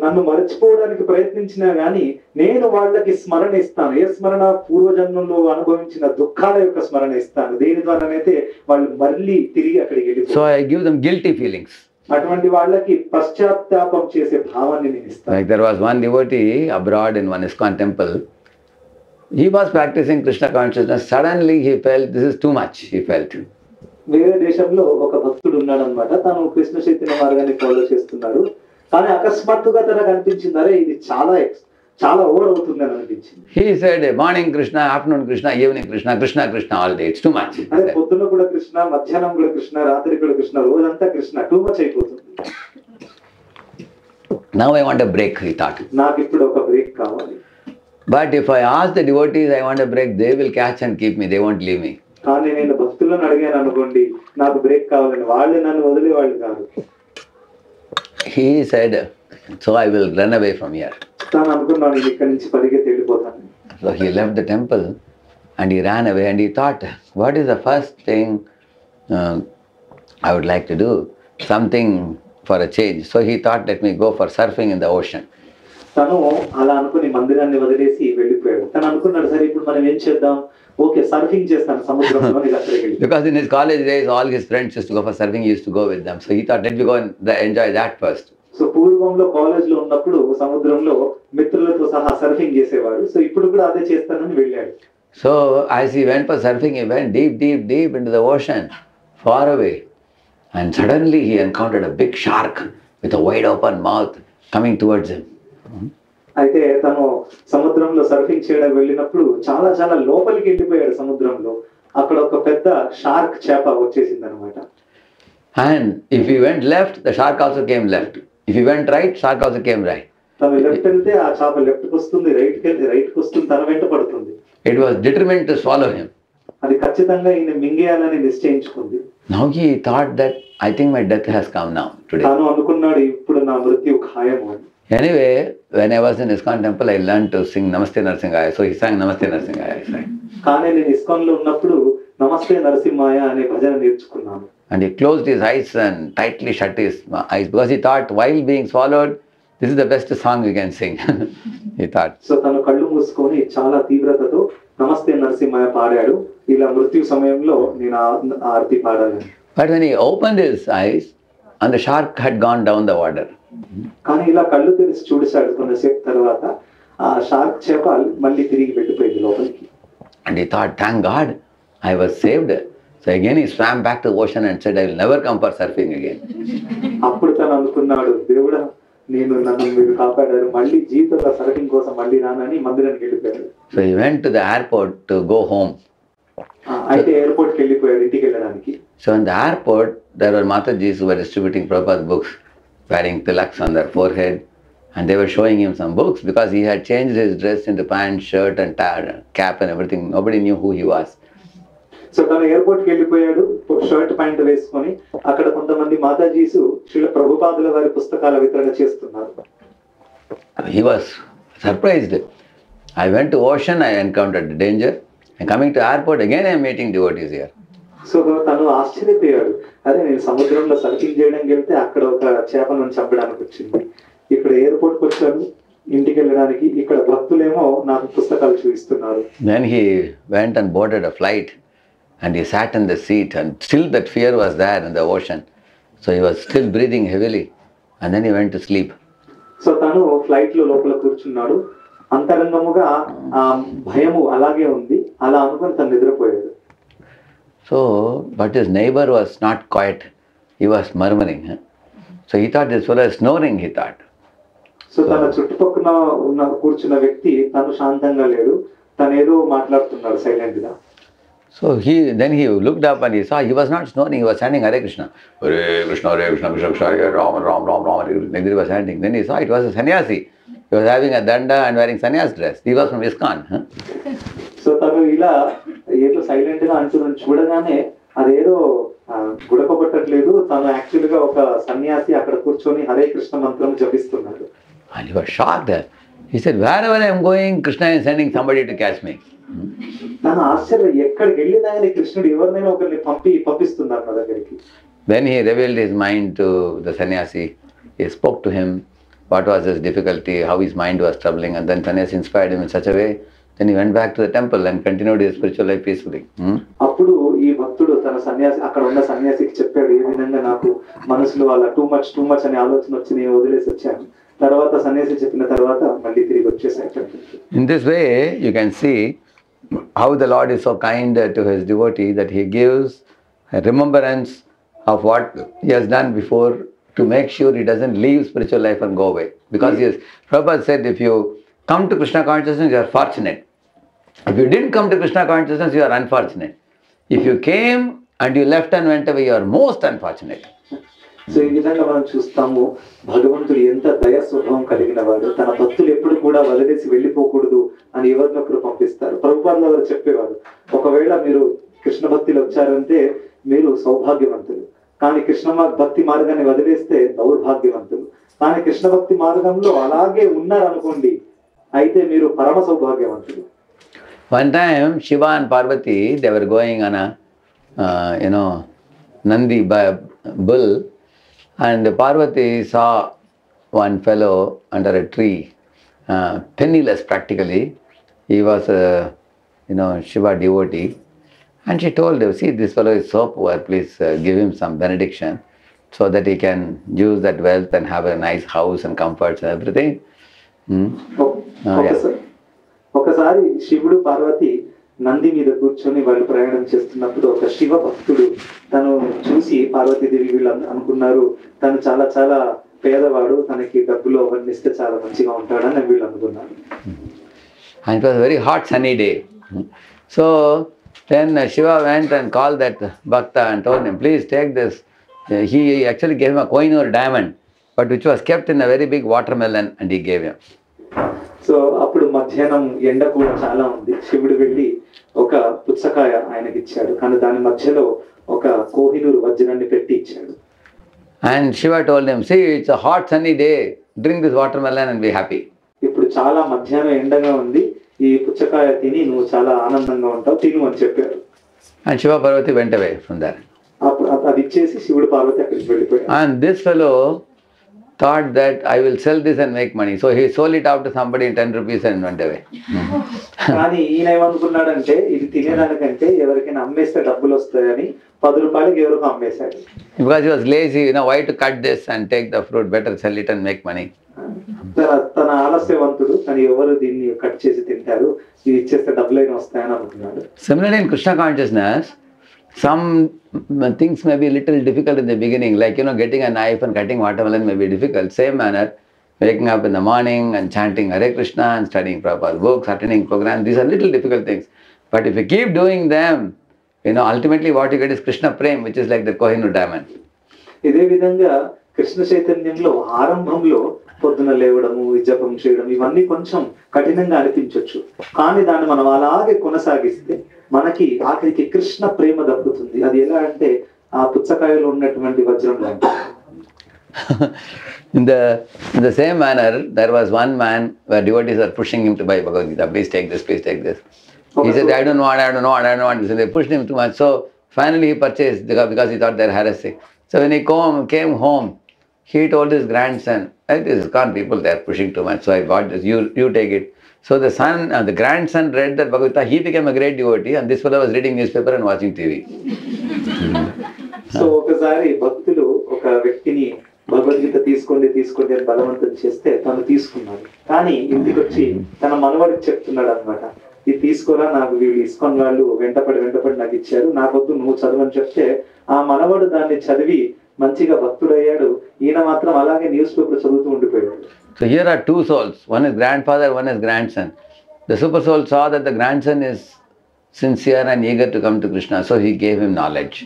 నన్ను మరచిపోవడానికి ప్రయత్నించినా గానీ నేను వాళ్ళకి స్మరణ ఇస్తాను. ఏ స్మరణ? పూర్వజన్మంలో అనుభవించిన దుఃఖాల యొక్క స్మరణ ఇస్తాను. దేని ద్వారానైతే వాళ్ళు మళ్ళీ తిరిగి అక్కడికి వెళ్ళిపోతారు. So I give them guilty feelings. అటువంటి వాళ్ళకి పశ్చాత్తాపం చేసే భావాన్ని నేను ఇస్తాను. Like there was one devotee abroad in one ISKCON temple. He was practicing Krishna consciousness. Suddenly he felt this is too much. He felt. వేరే దేశంలో ఒక భక్తుడు ఉన్నాడు అనమాట. తను కృష్ణ చైతన్య మార్గాన్ని ఫాలో చేస్తున్నాడు. కానీ అకస్మాత్తుగా తనకు అనిపించింది, అరే ఇది చాలా ఓవర్ అవుతుంది అని అనిపించింది. He said, morning Krishna, afternoon Krishna, evening Krishna, Krishna Krishna all day. It's too much. అదే పొద్దున్న కూడా కృష్ణ, మధ్యాహ్నం కూడా కృష్ణ, రాత్రి కూడా కృష్ణ, రోజంతా కృష్ణ, టూ మచ్ అయిపోతుంది. Now I want a break, he thought. నాకు ఇప్పుడు ఒక బ్రేక్ కావాలి. But if I ask the devotees I want a break, they will catch and keep me. They won't leave me. కానీ నేను భక్తులను అడిగాను అనుకోండి, నాకు బ్రేక్ కావాలని, వాళ్ళు నన్ను వదిలేవాళ్ళు కాదు. He said, so I will run away from here. తాను అనుకున్నాను, ఇక్కడి నుంచి పరిగెత్తి వెళ్ళిపోతాను. So he left the temple and he ran away and he thought, what is the first thing I would like to do? Something for a change. So he thought, let me go for surfing in the ocean. తను అలా అనుకుని మందిరాన్ని వదిలేసి వెళ్ళిపోయాడు. తను అనుకున్నాడు, సరే ఇప్పుడు మనం ఏం చేద్దాం, ఓకే సర్ఫింగ్ చేస్తాను సముద్రంలో అని అక్కడికి వెళ్ళి. Because in his college days, all his friends used to go for surfing, he used to go with them. So he thought, let me go and enjoy that first. So పూర్వంలో college లో ఉన్నప్పుడు సముద్రంలో మిత్రులతో సహా surfing చేసేవాడు. So ఇప్పుడు కూడా అదే చేస్తానని వెళ్ళాడు. So as he went for surfing, he went deep, deep, deep into the ocean, far away. And suddenly he encountered a big shark with a wide open mouth coming towards him. అయితే తను సముద్రంలో surfing చేయడానికి వెళ్ళినప్పుడు చాలా చాలా లోపలికి వెళ్ళిపోయాడు సముద్రంలో. అక్కడ ఒక పెద్ద షార్క్ చేప వచ్చేసింది అనమాట. And if he went left, the shark also came left. If he went right, shark also came right. తను లెఫ్ట్ వెళ్తే ఆ చేప లెఫ్ట్ కి వస్తుంది, రైట్ కి వెళ్తే రైట్ కి వస్తుంది, తన వెంట పడుతుంది. It was determined to swallow him. అది ఖచ్చితంగా ఈయన మింగేయాలని నిశ్చయించుకుంది. Now he thought that I think my death has come now today. తాను అనుకున్నాడు ఇప్పుడు నా మృత్యు ఖాయము అని. Anyway, when I was in ISKCON temple, I learned to sing Namaste Narasimhaya. So he sang Namaste Narasimhaya. I sang. కానీ నేను ISKCON లో ఉన్నప్పుడు నమస్తే నరసింహాయ అనే భజన నేర్చుకున్నాను. And he closed his eyes and tightly shut his eyes because he thought while being swallowed, this is the best song we can sing. He thought. So తను కళ్ళు మూసుకొని చాలా తీవ్రతతో నమస్తే నరసింహాయ పాడాడు. ఇలా మృత్యు సమయంలో నేను ఆర్తి పాడాలని. But when he opened his eyes, and the shark had gone down the water. కానీ ఇలా కళ్ళు తెరిచి చూడసాడు కొంతసేపు తర్వాత ఆ షార్క్ చేప మళ్ళీ తిరిగి వెళ్ళిపోయింది లోపలికి. And he thought, thank God, I was saved. So again he swam back to the ocean and said, I will never come for surfing again. అప్పుడు తను అనుకున్నాడు, దేవుడా నన్ను మీరు కాపాడారు, మళ్ళీ జీవితంలో సర్ఫింగ్ కోసం మళ్ళీ రానని మందిరానికి వెళ్ళిపోయాడు. So he went to the airport to go home. అయితే ఎయిర్పోర్ట్ కి వెళ్ళిపోయాడు ఇంటికి వెళ్ళడానికి. So in the airport, there were Matajis who were distributing Prabhupada's books, wearing tilaks on their forehead, and they were showing him some books because he had changed his dress into pants, shirt and cap and everything. Nobody knew who he was. So తను airport కి వెళ్ళిపోయాడు shirt pant వేసుకొని. అక్కడ కొంతమంది మాతాజీసు శ్రీల ప్రభుపాదుల వారి పుస్తకాల వితరణ చేస్తున్నారు. He was surprised. I went to ocean, I encountered danger, and coming to airport again I am meeting devotees here. So తను ఆశ్చర్యపోయాడు, అదే నేను సముద్రంలో సర్ఫింగ్ చేయడానికి వెళ్తే అక్కడ ఒక చేపను చంపడానికి వచ్చింది, ఇక్కడ ఎయిర్పోర్ట్ కి వచ్చాను ఇంటికి వెళ్ళడానికి, ఇక్కడ భక్తులేమో నాకు పుస్తకాలు చూపిస్తున్నారు. Then he went and boarded a flight and he sat in the seat and still that fear was there in the ocean. So he was still breathing heavily and then he went to sleep. So తను flight లో లోపల కూర్చున్నాడు, అంతరంగముగా ఆ భయము అలాగే ఉంది, అలా అనుకుని తను నిద్రపోయాడు. So, but his neighbor was not quiet. He was murmuring. So he thought this fellow is snoring, he thought. So తన చుట్టుపక్కల ఉన్న కూర్చున్న వ్యక్తి తను శాంతంగా లేడు, తను ఏదో మాట్లాడుతున్నాడు సైలెంట్ గా. So then he looked up and he saw he was not snoring, he was chanting Hare Krishna. Hare Krishna, Hare Krishna, Krishna Krishna, Hare Rama, Rama, Rama, Rama, Hare Krishna. He was chanting. Then he saw it was a sannyasi. He was having a danda and wearing sannyas dress. He was from ISKCON. So తను ఇలా ఏదో silent గా అంటున్నాను చూడగానే అదేదో గుడకబట్టట్లేదు, తను actual గా ఒక సన్యాసి అక్కడ కూర్చొని హరే కృష్ణ మంత్రం జపిస్తున్నాడు. And he was shocked. He said, wherever I am going, Krishna is sending somebody to catch me. తన ఆశ్చర్యం, ఎక్కడికి వెళ్ళినా కానీ కృష్ణుడు ఎవరినైనా ఒకరిని పంపిస్తున్నారు నా దగ్గరికి. Then he revealed his mind to the sannyasi. He spoke to him what was his difficulty, how his mind was troubling, and then sannyasi inspired him in such a way. Then he went back to the temple and continued his spiritual life peacefully. అప్పుడు ఈ భక్తుడు తన సన్యాసి అక్కడ ఉన్న సన్యాసికి చెప్పాడు, ఏ విధంగా నాకు మనసులో అలా టూ మచ్ అనే ఆలోచన వచ్చి నేను వదిలేసి వచ్చాను. తర్వాత సన్యాసి చెప్పిన తర్వాత మళ్ళీ తిరిగి వచ్చేసాడు. In this way, you can see how the Lord is so kind to his devotee that he gives a remembrance of what he has done before to make sure he doesn't leave spiritual life and go away. Because Prabhupada said, if you come to Krishna consciousness, you are fortunate. If you didn't come to Krishna consciousness, you are unfortunate. If you came and you left and went away, you are most unfortunate. So ఈ విధంగా మనం చూస్తాము, భగవంతుడు ఎంత దయ స్వభావం కలిగిన వాడు, తన భక్తులు ఎప్పుడు కూడా వదిలేసి వెళ్ళిపోకూడదు అని ఎవరినొకరు పంపిస్తారు. ప్రభుపాదుల వారు చెప్పేవారు, ఒకవేళ మీరు కృష్ణ భక్తిలో వచ్చారంటే మీరు సౌభాగ్యవంతులు, కానీ కృష్ణ భక్తి మార్గాన్ని వదిలేస్తే దౌర్భాగ్యవంతులు. కానీ కృష్ణ భక్తి మార్గంలో అలాగే ఉన్నారనుకోండి, అయితే మీరు పరమ సౌభాగ్యవంతులు. One time, Shiva and Parvati, they were going on a, Nandi bull, and Parvati saw one fellow under a tree, penniless practically. He was a, Shiva devotee. And she told him, see, this fellow is so poor, please give him some benediction so that he can use that wealth and have a nice house and comforts and everything. Yeah. ఒకసారి శివుడు పార్వతి నంది మీద కూర్చొని వాళ్ళు ప్రయాణం చేస్తున్నప్పుడు ఒక శివ భక్తుడు తను చూసి పార్వతీదేవి వీళ్ళు అనుకున్నారు తను చాలా చాలా పేదవాడు, తనకి డబ్బులు అవన్నీ ఇస్తే చాలా మంచిగా ఉంటాడని వీళ్ళు అనుకున్నారు. And it was a very hot sunny day. So then Shiva went and called that Bhakta and told him, please take this. He actually gave him a Kohinoor diamond, but which was kept in a very big watermelon, and he gave him. So అప్పుడు మధ్యాహ్నం ఎండ కూడా చాలా ఉంది. శివుడు వెళ్ళి ఒక పుచ్చకాయ ఆయనకి ఇచ్చాడు, కానీ దాని మధ్యలో ఒక కోహినూరు వజ్రాన్ని పెట్టి ఇచ్చాడు. And Shiva told him, see, it's a hot sunny day, drink this watermelon and be happy. ఇప్పుడు చాలా మధ్యాహ్నం ఎండగా ఉంది, ఈ పుచ్చకాయ తిని నువ్వు చాలా ఆనందంగా ఉంటావు, తిను అని చెప్పారు. And Shiva Parvati went away from there. అప్పుడు అది ఇచ్చేసి శివుడు పార్వతి అక్కడికి వెళ్ళిపోయాడు. And this fellow thought that I will sell this and make money. So he sold it out to somebody in 10 rupees and went away. కానీ ఈయన ఏమనుకున్నాడంటే ఇది తినేదానికంటే ఎవరికైనా అమ్మేస్తే డబ్బులు వస్తాయని 10 రూపాయలకి ఎవరికి అమ్మేశాడు. Because he was lazy, why to cut this and take the fruit, better sell it and make money. తన ఆలస్యవంతుడు, కానీ ఎవరు దీన్ని కట్ చేసి తింటారు, ఇది ఇచ్చేస్తే డబ్బులైనా వస్తాయని అనుకున్నాడు. Similarly in Krishna consciousness, some things may be a little difficult in the beginning, like getting a knife and cutting watermelon may be difficult. Same manner, waking up in the morning and chanting Hare Krishna and studying Prabhupada's books, attending programs, these are little difficult things. But if you keep doing them, ultimately what you get is Krishna Prem, which is like the Kohinoor diamond. ఇదే విధంగా కృష్ణ చైతన్యంలో ఆరంభంలో పొద్దున లేవడము, జపం చేయడం ఇవన్నీ కొంచెం కఠినంగా అనిపించవచ్చు, కానీ దాన్ని మనం అలాగే కొనసాగిస్తే మనకి ఆఖరికి కృష్ణ ప్రేమ దక్కుతుంది. అది ఎలా అంటే ఆ పుచ్చకాయలో ఉన్నటువంటి వజ్రం లాంటి. In the same manner, there was one man where devotees are pushing him to buy Bhagavad Gita. Please take this, please take this. He said, I don't want this. And they pushed him too much. So finally he purchased because he thought they're harassing. So when he came home, he told his grandson, this can't people, they're pushing too much. So I bought this, you take it. So the grandson read that Bhagavad Gita, he became a great devotee, and this fellow was reading newspaper and watching TV. So ఒకసారి భక్తులు ఒక వ్యక్తిని భగవద్గీత తీసుకోండి అని బలవంతం చేస్తే తను తీసుకున్నాడు, కానీ ఇంటికి వచ్చి తన మనవడికి చెప్తున్నాడు అనమాట, ఇది తీసుకోరా, నాకు వీళ్ళు ఇస్కాన్ వాళ్ళు వెంటపడి నాకు ఇచ్చారు, నాకొద్దు, నువ్వు చదవని చెప్తే ఆ మనవడు దాన్ని చదివి మంచిగా భక్తుడయ్యాడు. ఈయన మాత్రం అలాగే న్యూస్ పేపర్ చదువుతూ ఉండిపోయాడు. So here are two souls, one is grandfather, one is grandson. The super soul saw that the grandson is sincere and eager to come to Krishna, so he gave him knowledge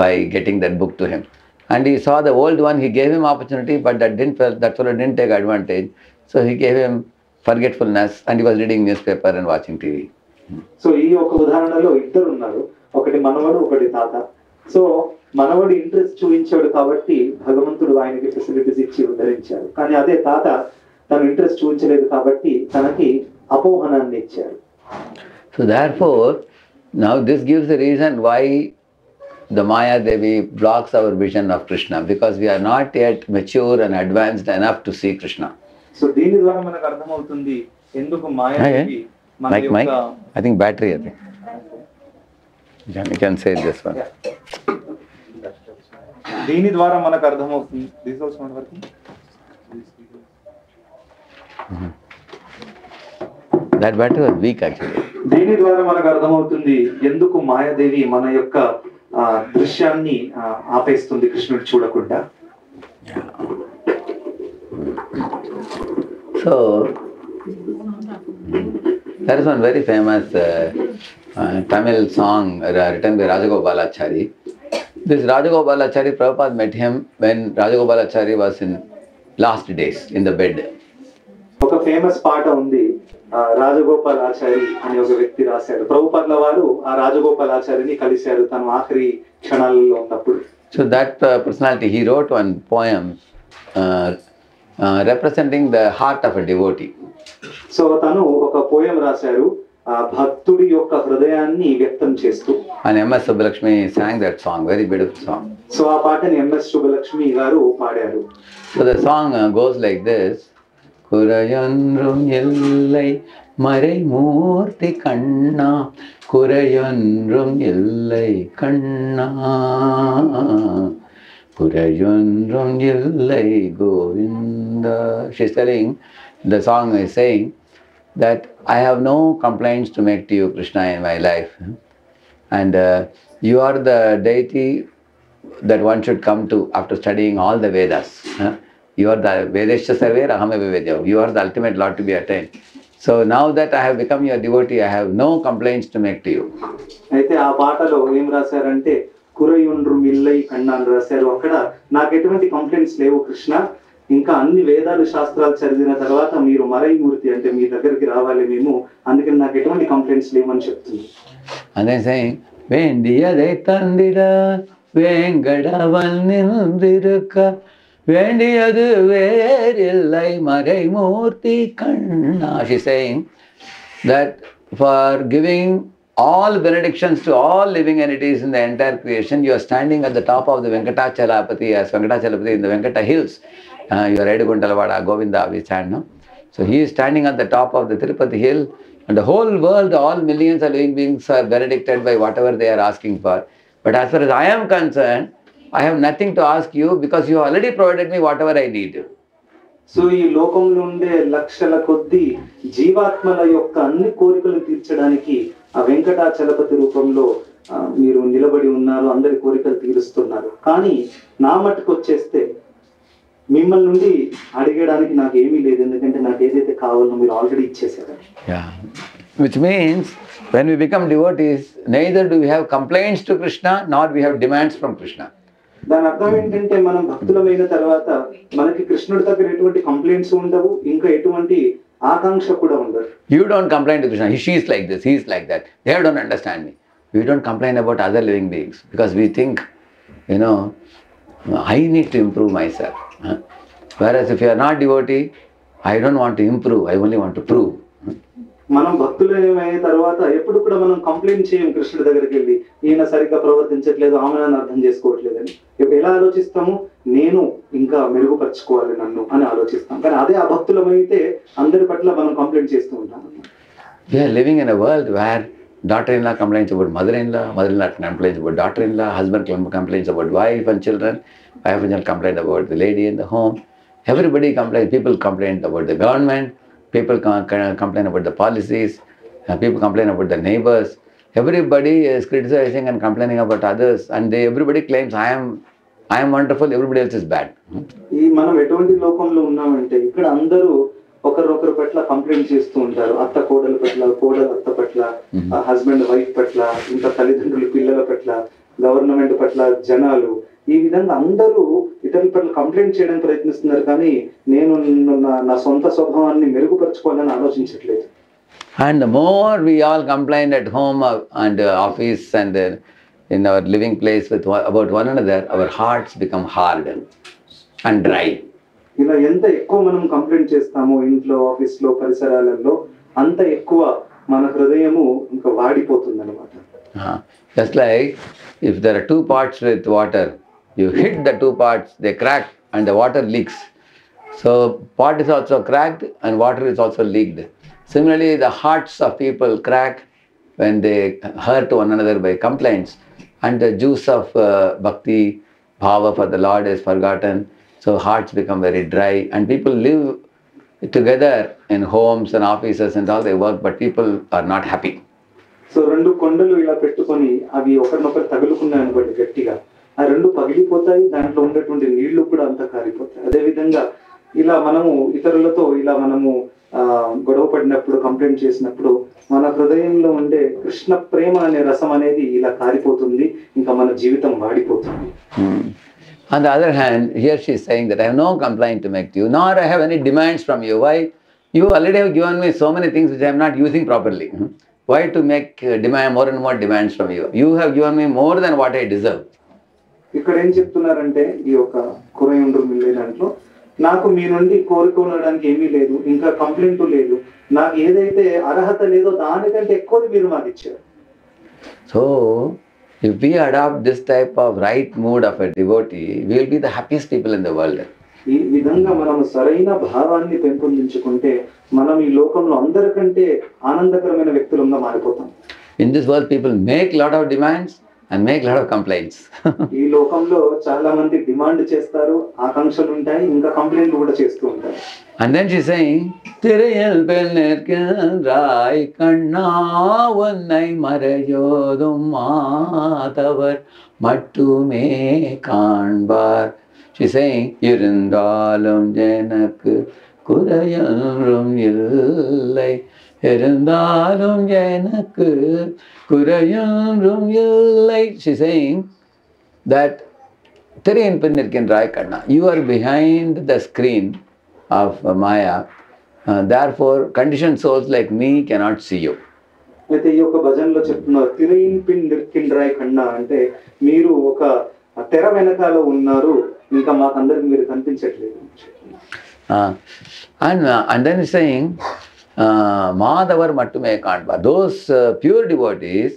by getting that book to him. And he saw the old one, he gave him opportunity, but that fellow didn't take advantage, so he gave him forgetfulness, and he was reading newspaper and watching TV. So ఈ ఒక ఉదాహరణలో ఇద్దరు ఉన్నారు, ఒకటి మనవడు, ఒకటి తాత. So మనవడు ఇంట్రెస్ట్ చూపించాడు కాబట్టి భగవంతుడు ఆయనకి ఫెసిలిటీస్ ఇచ్చి ఉద్ధరించాడు, కానీ అదే తాత తను ఇంట్రెస్ట్ చూపించలేదు కాబట్టి తనకి అపోహనాన్ని ఇచ్చాడు. So therefore, now this gives the reason why the Maya Devi blocks our vision of Krishna, because we are not yet mature and advanced enough to see Krishna. So దీని ద్వారా మనకు అర్థమవుతుంది ఎందుకు మాయాదేవి మన యొక్క I think battery, you can say this one. దీని ద్వారా మనకు అర్థమవుతుంది. That battery was weak actually. దీని ద్వారా మనకు అర్థమవుతుంది ఎందుకు మాయాదేవి మన యొక్క దృశ్యాన్ని ఆపేస్తుంది కృష్ణుడు చూడకుండా. So there is one very famous Tamil song written by Rajagopalachari. This Rajagopalachari, Prabhupada met him when Rajagopalachari was in last days in the bed. ఒక ఫేమస్ పాట ఉంది, రాజగోపాలాచారి అని ఒక వ్యక్తి రాశాడు. ప్రభుపాదుల వారు ఆ రాజగోపాలాచారిని కలిశారు తను ఆఖరి క్షణాలలో ఉన్నప్పుడు. So that personality, he wrote one poem representing the heart of a devotee. So తను ఒక పోయం రాశారు, ఆ భక్తుడి యొక్క హృదయాన్ని వ్యక్తం చేస్తూ. And M.S. Subbulakshmi sang that song, very beautiful song. So ఆ పాటని ఎంఎస్ శుభలక్ష్మి గారు పాడారు. So the song goes like this. Kurayandrum illai marai moorthi kanna, kurayandrum illai kanna, kurayandrum illai govinda. She's telling, the song is saying that I have no complaints to make to you, Krishna, in my life. And you are the deity that one should come to after studying all the Vedas. You are the Vedesha Sarver Ahameva Vedya. You are the ultimate Lord to be attained. So now that I have become your devotee, I have no complaints to make to you. అయితే ఆ పాటలో ఏం రాశారంటే కురయుండ్రు మిల్లై కన్నా అని రాశారు. అక్కడ నాకు ఎటువంటి కంప్లైంట్స్ లేవు కృష్ణ, ఇంకా అన్ని వేదాలు శాస్త్రాలు చదివిన తర్వాత మీరు మరైమూర్తి అంటే మీ దగ్గరికి రావాలి మేము, అందుకని నాకు ఎటువంటి కంప్లైంట్స్ లేవని చెప్తుంది. And then saying, Vendiyadai Tandira Vengadavan Nindirukka Vendiyadu Verillai Marai Murti Kanna. She's saying that for giving all benedictions to all living entities in the entire creation, you are standing at the top of the Venkatachalapati, as Venkatachalapati in the Venkata hills. Your Eduguntalavada, Govinda, we stand, no? So he is standing at the top of the Tirupati hill, and the whole world, all millions of living beings are benedicted by whatever they are asking for. But as far as I am concerned, I have nothing to ask you because you already provided me whatever I need. So ఈ లోకంలో ఉండే లక్షల కొద్ది జీవాత్మల యొక్క అన్ని కోరికలు తీర్చడానికి ఆ వెంకటాచలపతి రూపంలో మీరు నిలబడి ఉన్నారు, అందరి కోరికలు తీరుస్తున్నారు. కానీ నా మట్టుకు వచ్చేస్తే మిమ్మల్ని నుండి అడిగడానికి నాకు ఏమీ లేదు, ఎందుకంటే నాకు ఏదైతే కావాలో మీరు ఆల్రెడీ ఇచ్చేసారు. Yeah, which means when we become devotees, neither do we have complaints to Krishna nor we have demands from Krishna. దాని అర్థం ఏంటంటే మనం భక్తులమైన తర్వాత మనకి కృష్ణుడి దగ్గర ఎటువంటి కంప్లైంట్స్ ఉండవు, ఇంకా ఎటువంటి ఆకాంక్ష కూడా ఉండదు. You don't complain to Krishna. She is like this, he is like that. They don't understand me. We don't complain about other living beings because we think, you know, I need to improve myself. Whereas if you are not devotee, I don't want to improve, I only want to prove. మనం భక్తులైన తర్వాత ఎప్పుడు కూడా మనం complaint చేయం కృష్ణుడి దగ్గరికి వెళ్ళి, ఈయన సరిగ్గా ప్రవర్తించట్లేదు, ఆమె నన్ను అర్థం చేసుకోవట్లేదని. ఎలా ఆలోచిస్తాము, నేను ఇంకా మెరుగుపరచుకోవాలి నన్ను అని ఆలోచిస్తాం. కానీ అదే ఆ భక్తులమైతే అందరి పట్ల మనం కంప్లైంట్ చేస్తూ ఉంటాం. We are living in a world where daughter-in-law complains about mother-in-law, mother-in-law complains about daughter-in-law, husband complains about wife and children, wife and children complain about the lady in the home. Everybody complains. People complain about the government, people complain about the policies, people complain about the neighbors. Everybody is criticizing and complaining about others, and everybody claims I am wonderful, everybody else is bad. ఈ మనం ఎటువంటి లోకంలో ఉన్నామంటే ఇక్కడ అందరూ ఒకరొకరు పట్ల complaint చేస్తూ ఉంటారు. అత్త కోడల పట్ల, కోడలు అత్త పట్ల, హస్బెండ్ వైఫ్ పట్ల, ఇంకా తల్లిదండ్రులు పిల్లల పట్ల, గవర్నమెంట్ పట్ల, జనాలు, ఈ విధంగా అందరూ ఇతరుల పట్ల కంప్లైంట్ చేయడానికి ప్రయత్నిస్తున్నారు. కానీ నేను నా సొంత స్వభావాన్ని మెరుగుపరచుకోవాలని ఆలోచించట్లేదు. And the more we all complain at home and office and in our living place about one another, our hearts become hard and dry. ఇలా ఎంత ఎక్కువ మనం కంప్లైంట్ చేస్తామో ఇంట్లో, ఆఫీస్ లో, పరిసరాలలో, అంత ఎక్కువ మన హృదయము ఇంకా వాడిపోతుంది అనమాట. Just like if there are two pots with water, you hit the two pots, they crack and the water leaks. So pot is also cracked and water is also leaked. Similarly, the hearts of people crack when they hurt one another by complaints, and the juice of bhakti, bhava for the Lord is forgotten. So hearts become very dry, and people live together in homes and offices and all they work, but people are not happy. So రెండు కొండలు ఇలా పెట్టుకొని అవి ఒకరినొకరు తగులుకున్నాయి అనుకోండి గట్టిగా, ఆ రెండు పగిలిపోతాయి, దాంట్లో ఉండేటువంటి నీళ్లు కూడా అంతా కారిపోతాయి. అదేవిధంగా ఇలా మనము ఇతరులతో ఇలా మనము గొడవ పడినప్పుడు, కంప్లైంట్ చేసినప్పుడు మన హృదయంలో ఉండే కృష్ణ ప్రేమ అనే రసం అనేది ఇలా కారిపోతుంది, ఇంకా మన జీవితం వాడిపోతుంది. On the other hand, here she is saying that I have no complaint to make to you, nor I have any demands from you. Why? You already have given me so many things which I am not using properly. Why to make more and more demands from you? You have given me more than what I deserve. ఇక్కడ ఏం చెప్తున్నారంటే ఈ యొక్క కురయుండ్రు Mille దాంట్లో నాకు మీ నుండి కోరుకోవడానికి ఏమీ లేదు, ఇంకా కంప్లైంట్ లేదు, నాకు ఏదైతే అర్హత లేదో దానికంటే ఎక్కువ మీరు మాకు ఇచ్చారు. So, if we adopt this type of right mood of a devotee, we will be the happiest people in the world. ఈ విధంగా మనం సరైన భావాన్ని పెంపొందించుకుంటే మనం ఈ లోకంలో అందరికంటే ఆనందకరమైన వ్యక్తులుగా మారిపోతాం. In this world, people make lot of demands and make lot of complaints. ఈ లోకంలో చాలా మంది డిమాండ్ చేస్తారు, ఆకాంక్షలు ఉంటాయి, ఇంకా కంప్లైంట్లు కూడా చేస్తూ ఉంటారు. And then she's saying, "Thirayal pelnerkai kanna vannai marayodum maatavar mattume kaanbar." She's saying, "Irundalum janakku kurayalum illai, irundalum janakku kurayalum illai." She's saying that Thirayal pelnerkai kanna, you are behind the screen of Maya, therefore conditioned souls like me cannot see you. అయితే ఈ యొక్క భజనలో చెప్తున్నారు, తిరయిన్ pin నిర్కిండ్రాయ్ కన్నా అంటే మీరు ఒక తెర వెనకాల ఉన్నారు, ఇంకా మాకందరికి మీరు కనిపించట్లేదు. And then he's saying, Madhavar Mattume Kandva, those pure devotees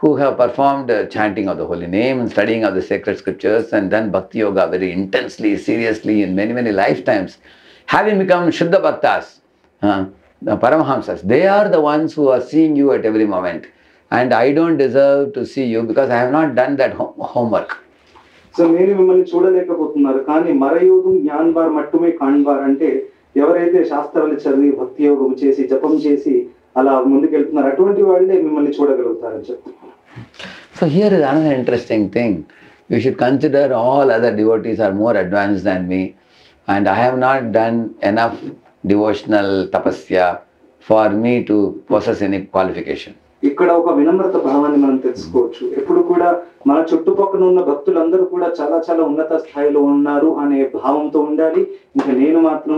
who have performed chanting of the holy name and studying of the sacred scriptures and done bhakti yoga very intensely, seriously in many, many lifetimes, having become Shuddha Bhaktas, the Paramahamsas, they are the ones who are seeing you at every moment. And I don't deserve to see you because I have not done that homework. So నేను మిమ్మల్ని చూడలేకపోతున్నారు, కానీ మరయోగం జ్ఞాన్బార్ మట్టుమే కాన్బార్ అంటే ఎవరైతే శాస్త్రాలు చదివి భక్తి యోగం చేసి జపం చేసి అలా ముందుకెళ్తున్నారు అటువంటి వాళ్ళే మిమ్మల్ని చూడగలుగుతారని చెప్తున్నారు. So here is another interesting thing. You should consider all other devotees are more advanced than me. And I have not done enough devotional tapasya for me to possess any qualification. ఇక్కడ ఒక వినమ్రత భావాన్ని మనం తెలుసుకోవచ్చు. ఎప్పుడు కూడా మన చుట్టుపక్కల ఉన్న భక్తులందరూ కూడా చాలా చాలా ఉన్నత స్థాయిలో ఉన్నారు అనే భావంతో ఉండాలి. ఇంకా నేను మాత్రం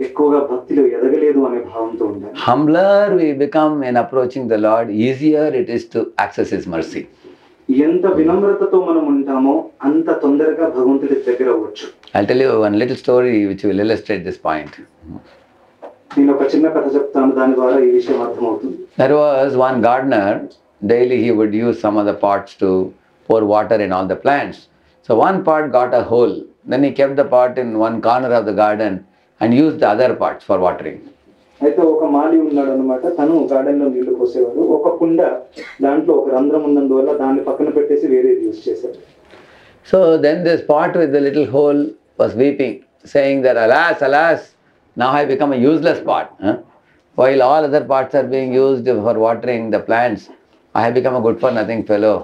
ఎక్కువగా భక్తిలో ఎదగలేదు అనే భావంతో ఉండాలి. Humbler we become in approaching the Lord, easier it is to access His mercy. ఎంత వినమ్రతతో మనం ఉంటామో అంత తొందరగా భగవంతుడి దగ్గర అవ్వచ్చు. I'll tell you one little story which will illustrate this point. నేను ఒక చిన్న కథ చెప్తాను, దాని ద్వారా ఈ విషయం అర్థమవుతుంది. There was one gardener, daily he would use some of the pots to pour water in all the plants. So one pot got a hole, then he kept the pot in one corner of the garden and used the other parts for watering. అయితే ఒక మాలి ఉన్నాడు అనమాట, తను garden లో నీళ్లు పోసేవాడు. ఒక కుండ దాంట్లో ఒక రంధ్రం ఉన్నందువల్ల దాన్ని పక్కన పెట్టేసి వేరేది యూజ్ చేశాడు. So then this pot with the little hole was weeping, saying that alas, alas, now I become a useless pot. While all other pots are being used for watering the plants, I have become a good for nothing fellow.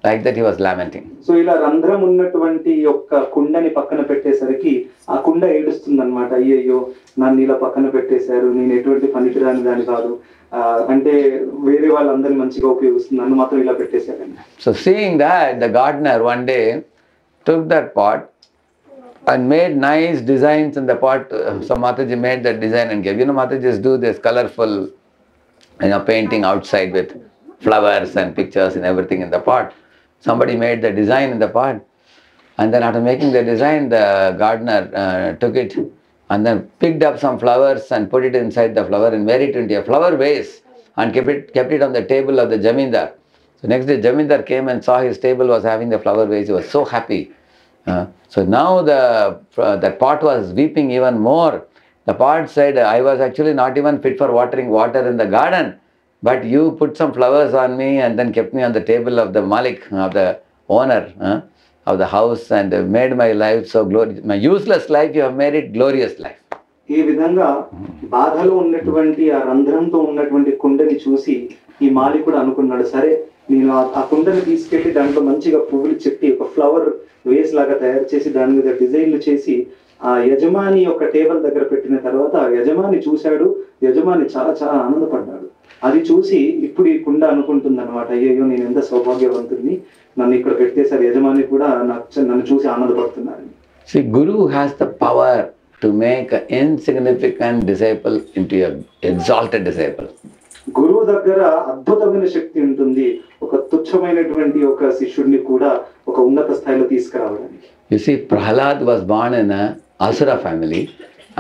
Like that he was lamenting. So ఇలా రంధ్రం ఉన్నటువంటి యొక్క కుండని పక్కన పెట్టేసరికి ఆ కుండ ఏడుస్తుంది అనమాట, అయ్యయ్యో నన్ను ఇలా పక్కన పెట్టేశారు, నేను ఎటువంటి పనికిరాని దాని కాదు, అంటే వేరే వాళ్ళందరినీ మంచిగా ఉపయోగిస్తుంది, నన్ను మాత్రం ఇలా పెట్టేశారండి. So seeing that, the gardener one day took that pot and made nice designs in the pot. So Mataji made that design and gave. You know, Matajis do this colorful, painting outside with flowers and pictures and everything in the pot. Somebody made the design in the pot, and then after making the design, the gardener took it and then picked up some flowers and put it inside the flower and made it into a flower vase and kept it on the table of the Jamindar. So next day Jamindar came and saw his table was having the flower vase. He was so happy. So now that pot was weeping even more. The pot said, I was actually not even fit for watering water in the garden, but you put some flowers on me and then kept me on the table of the Malik, of the owner of the house, and made my life so glorious. My useless life, you have made it glorious life. ఈ విధంగా బాధలో ఉన్నటువంటి ఆ రంధ్రంతో ఉన్నటువంటి కుండని చూసి ఈ మాలికుడు అనుకున్నాడు, సరే నేను ఆ కుండని తీసుకెళ్లి దాంట్లో మంచిగా పువ్వులు చెట్టి ఒక ఫ్లవర్ వేస్ లాగా తయారు చేసి దాని మీద డిజైన్లు చేసి ఆ యజమాని యొక్క టేబుల్ దగ్గర పెట్టిన తర్వాత యజమాని చూశాడు, యజమాని చాలా చాలా ఆనందపడ్డాడు. అది చూసి ఇప్పుడు ఈ కుండ అనుకుంటుంది అనమాట, అయ్యో నేను ఎంత సౌభాగ్యవంతుడిని, నన్ను ఇక్కడ పెట్టేశారు, యజమాని కూడా నన్ను చూసి ఆనందపడుతున్నారు. See, Guru has the power to make an insignificant disciple into an exalted disciple. గురువు దగ్గర అద్భుతమైన శక్తి ఉంటుంది, ఒక తుచ్చమైనటువంటి ఒక శిష్యుడిని కూడా ఒక ఉన్నత స్థాయిలో తీసుకురావడానికి. You see, Prahlad was born in an Asura family.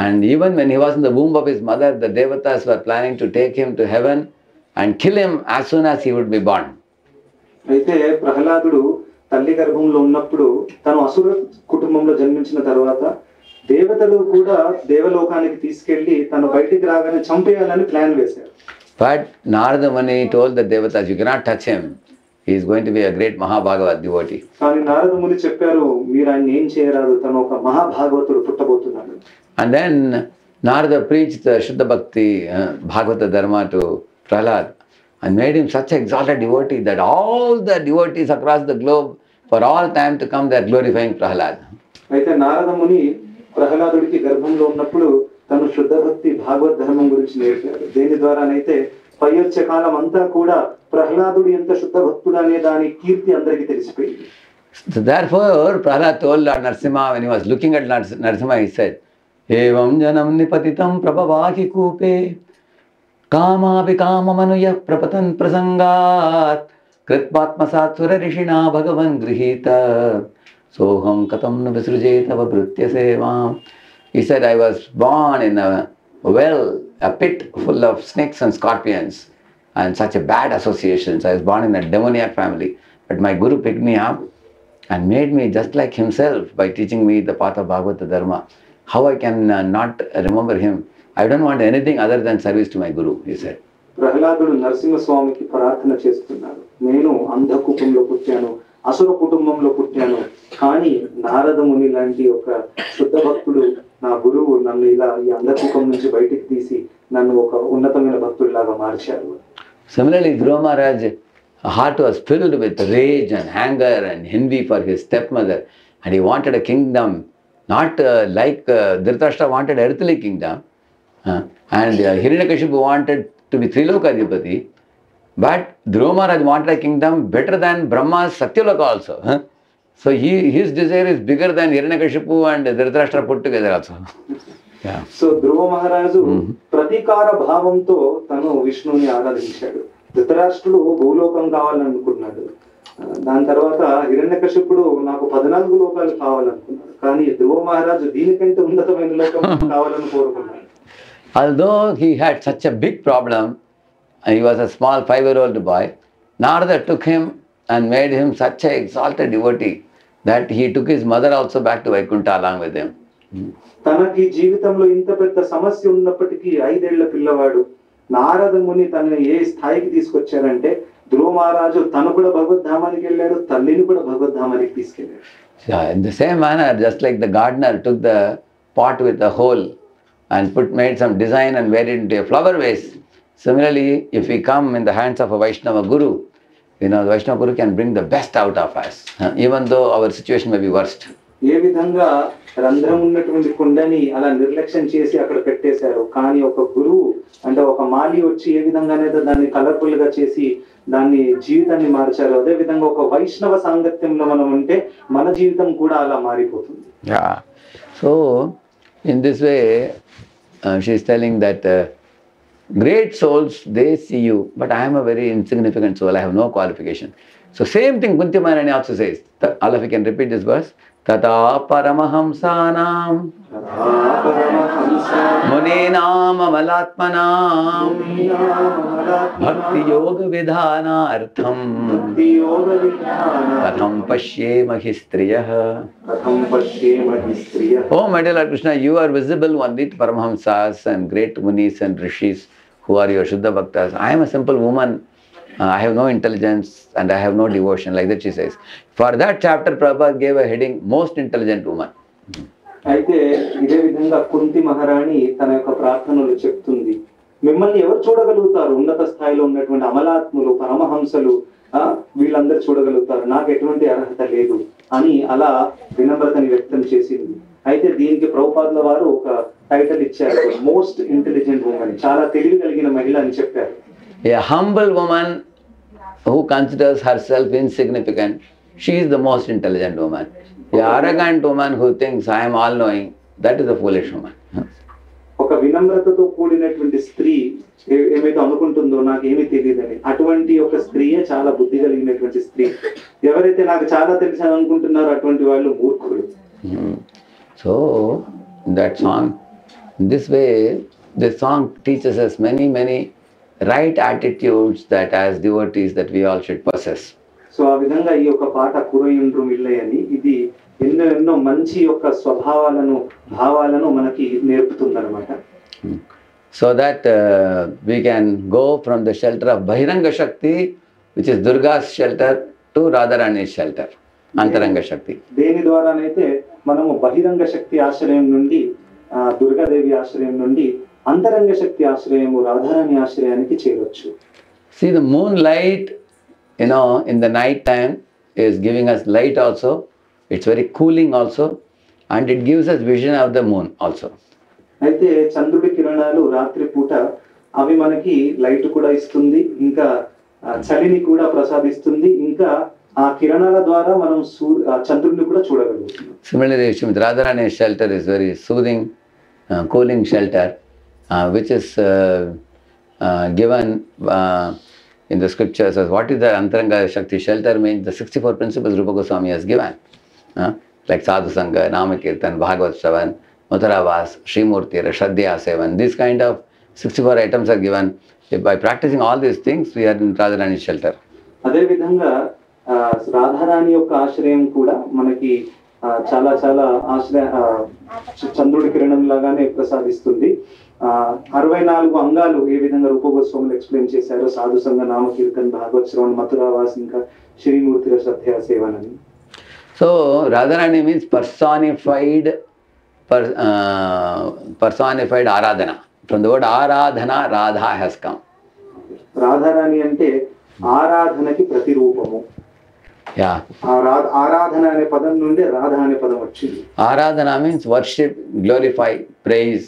And even when he was in the womb of his mother, the devatas were planning to take him to heaven and kill him as soon as he would be born. అయితే ప్రహ్లాదుడు తల్లి గర్భంలో ఉన్నప్పుడు తను అసుర కుటుంబంలో జన్మించిన తర్వాత దేవతలు కూడా దేవలోకానికి తీసుకెళ్లి తను బయటికి రాగానే చంపేయాలని ప్లాన్ వేశారు. But Narada Muni told the devatas, you cannot touch him. He is going to be a great Mahabhagavat devotee. కానీ నారద ముని చెప్పారు, మీరు ఆయన ఏం చేయరాదు, తను ఒక మహాభాగవతుడు పుట్టబోతున్నాడు. And then Narada preached the Shuddha Bhakti Bhagavata Dharma to Prahlad and made him such an exalted devotee that all the devotees across the globe for all time to come they are glorifying Prahlad. అయితే నారద ముని ప్రహ్లాదుడికి గర్భంలో ఉన్నప్పుడు తను శుద్ధ భక్తి భాగవత్ ధర్మం గురించి నేర్పారు. దేని ద్వారానైతే పై వచ్చే కాలం అంతా కూడా ప్రహ్లాదుడు ఎంత శుద్ధ భక్తుడు అనే దాని కీర్తి అందరికీ తెలిసిపోయింది. So therefore Prahlad told Lord Narasimha, when he was looking at Narasimha, he said, Evam janam nipatitam prabhavaki kupe kamapi kamamanuyah prapatan prasangat kritmatmasat sura rishina bhagavan grihita soham katam na visrujetava bhritya sevam. He said, I was born in a well, a pit full of snakes and scorpions and such a bad associations. I was born in a demoniac family. But my Guru picked me up and made me just like himself by teaching me the path of Bhagavata Dharma. How I can not remember him? I don't want anything other than service to my Guru, he said. ప్రహ్లాదుడు నరసింహస్వామికి ప్రార్థన చేస్తున్నాడు. నేను అంధ కుటుంబంలో పుట్టాను, అసుర కుటుంబంలో పుట్టాను, కానీ నారద ముని లాంటి ఒక శుద్ధ భక్తుడు నా గురువు నన్ను ఇలా ఈ అంధకూపం నుంచి బయటికి తీసి నన్ను ఒక ఉన్నతమైన భక్తుడిలాగా మార్చారు. Similarly, Dhruva Maharaj's heart was filled with rage and anger and envy for his stepmother, and he wanted a kingdom, not like Dhritarashtra wanted earthly kingdom, and Hiranyakashipu wanted to be Trilokadipati, but Dhruva Maharaj wanted a kingdom better than Brahma's Satyaloka also. So his desire is bigger than Hiranyakashipu and Dhritarashtra put together also. Yeah. So Dhruva మహారాజు ప్రతీకార భావంతో తను విష్ణువుని ఆరాధించాడు. ధృతరాష్ట్రుడు భూలోకం కావాలనుకున్నాడు. దాని తర్వాత హిరణ్యకశిపుడు నాకు 14 లోకాలు కావాలనుకున్నాడు. కానీ ధ్రువ మహారాజు దీనికంటే ఉన్నతమైన లోకం కావాలని కోరుకున్నాడు. Although he had such a big problem, he was a small 5-year-old boy, Narada took him and made him such an exalted devotee that he took his mother also back to Vaikuntha along with him. తనకి జీవితంలో ఇంత పెద్ద సమస్య ఉన్నప్పటికీ 5 ఏళ్ల పిల్లవాడు నారద ముని తనని ఏ స్థాయికి తీసుకొచ్చారంటే ధ్రువ మహారాజు తను కూడా భగవద్ధామానికి వెళ్ళాడు, తల్లిని కూడా భగవద్ధామానికి తీసుకెళ్ళాడు. Yeah, in the same manner, just like the gardener took the pot with a hole and made some design and made it into a flower vase. Similarly, if we come in the hands of a Vaishnava Guru, the Vaishnava Guru can bring the best out of us, even though our situation may be worst. ఏ విధంగా రంధ్రం ఉన్నటువంటి కుండని అలా నిర్లక్ష్యం చేసి అక్కడ పెట్టేశారు, కానీ ఒక గురువు అంటే ఒక మాలి వచ్చి ఏ విధంగానైతే దాన్ని కలర్ఫుల్ గా చేసి దాన్ని జీవితాన్ని మార్చారు, అదే విధంగా ఒక వైష్ణవ సాంగత్యంలో మనం ఉంటే మన జీవితం కూడా అలా మారిపోతుంది. Yeah. So in this way she is telling that great souls, they see you, but I am a very insignificant soul, I have no qualification. So same thing Kunti Maharani also says. All of you can repeat this verse. Tata paramahamsanam muninam amalatmanam bhakti yoga vidhanartham katham pashyema histriyah. Oh my dear Lord Krishna, you are visible only to Paramahamsas and great munis and rishis who are your Shuddha Bhaktas. I am a simple woman. I have no intelligence and I have no devotion, like that she says. For that chapter, Prabhupada gave a heading, Most Intelligent Woman. అయితే ఇదే విధంగా కుంతి మహారాణి తన యొక్క ప్రార్థనలు చెప్తుంది, మిమ్మల్ని ఎవరు చూడగలుగుతారు? ఉన్నత స్థాయిలో ఉన్నటువంటి అమలాత్ములు, పరమహంసలు, వీళ్ళందరూ చూడగలుగుతారు, నాకు ఎటువంటి అర్హత లేదు అని అలా వినమ్రతని వ్యక్తం చేసింది. అయితే దీనికి ప్రభుపాదుల వారు ఒక టైటిల్ ఇచ్చారు, మోస్ట్ ఇంటెలిజెంట్ ఉమెన్, చాలా తెలివి కలిగిన మహిళ అని చెప్పారు. A humble woman who considers herself insignificant, she is the most intelligent woman. A arrogant woman who thinks I am all knowing, that is a foolish woman. ఒక వినమ్రతతో కూడినటువంటి స్త్రీ ఏమైతే అనుకుంటుందో నాకు ఏమీ తెలియదని, అటువంటి ఒక స్త్రీయే చాలా బుద్ధి కలిగినటువంటి స్త్రీ. ఎవరైతే నాకు చాలా తెలుసు అనుకుంటున్నారో అటువంటి వాళ్ళు మూర్ఖులు. So in that song. In this way, this song teaches us many, many right attitudes that as devotees that we all should possess. So ఆ విధంగా ఈ యొక్క పాట కురయుండ్రు మిల్లై అని ఇది ఎన్నో ఎన్నో మంచి యొక్క స్వభావాలను భావాలను మనకి నేర్పుతుందన్నమాట. So that we can go from the shelter of Bahiranga Shakti, which is Durga's shelter, to Radharani's shelter, Antaranga Shakti. దేని ద్వారానైతే మనము బహిరంగ శక్తి ఆశ్రయం నుండి దుర్గాదేవి ఆశ్రయం నుండి అంతరంగ శక్తి ఆశ్రయము రాధారాణి ఆశ్రయానికి చేరొచ్చు. See, the moonlight, you know, in the night time is giving us light also. It's very cooling also, and it gives us vision of the moon also. అయితే చంద్రుడి కిరణాలు రాత్రి పూట అవి మనకి లైట్ కూడా ఇస్తుంది, ఇంకా చలిని కూడా ప్రసాదిస్తుంది, ఇంకా ఆ కిరణాల ద్వారా మనం చంద్రుడిని కూడా చూడగలుగుతాం. Similarly, Srimati Radharani's shelter is very soothing, cooling shelter, which is given in the scriptures as what is the Antaranga Shakti shelter means the 64 principles Rupa Goswami has given, like Sadhu Sangha, Namakirtan, Bhagavad Shravan, Madhuravas, Srimurti, Shraddhya Sevan. These kind of 64 items are given. By practicing all these things, we are in Radharani's shelter. అదే విధంగా రాధారాణి యొక్క ఆశ్రయం కూడా మనకి చాలా చాలా ఆశ్రయ చంద్రుడి కిరణం లాగానే ప్రసాదిస్తుంది. 64 అంగాలు ఏ విధంగా రూప గోస్వాములు ఎక్స్ప్లెయిన్ చేశారో సాధు సంఘ, నామకీర్తన్, భాగవత్ శ్రవణ్, మథురావాస్, ఇంకా శ్రీమూర్తి శ్రద్ధ సేవన్ అని. So Radharani means personified Aradhana. From the word Aradhana, Radha has come. Radharani అంటే ఆరాధనకి ప్రతిరూపము. Yeah. ఆరాధన అనే పదం నుండి రాధ అనే పదం వచ్చింది. Aradhana means worship, glorify, praise,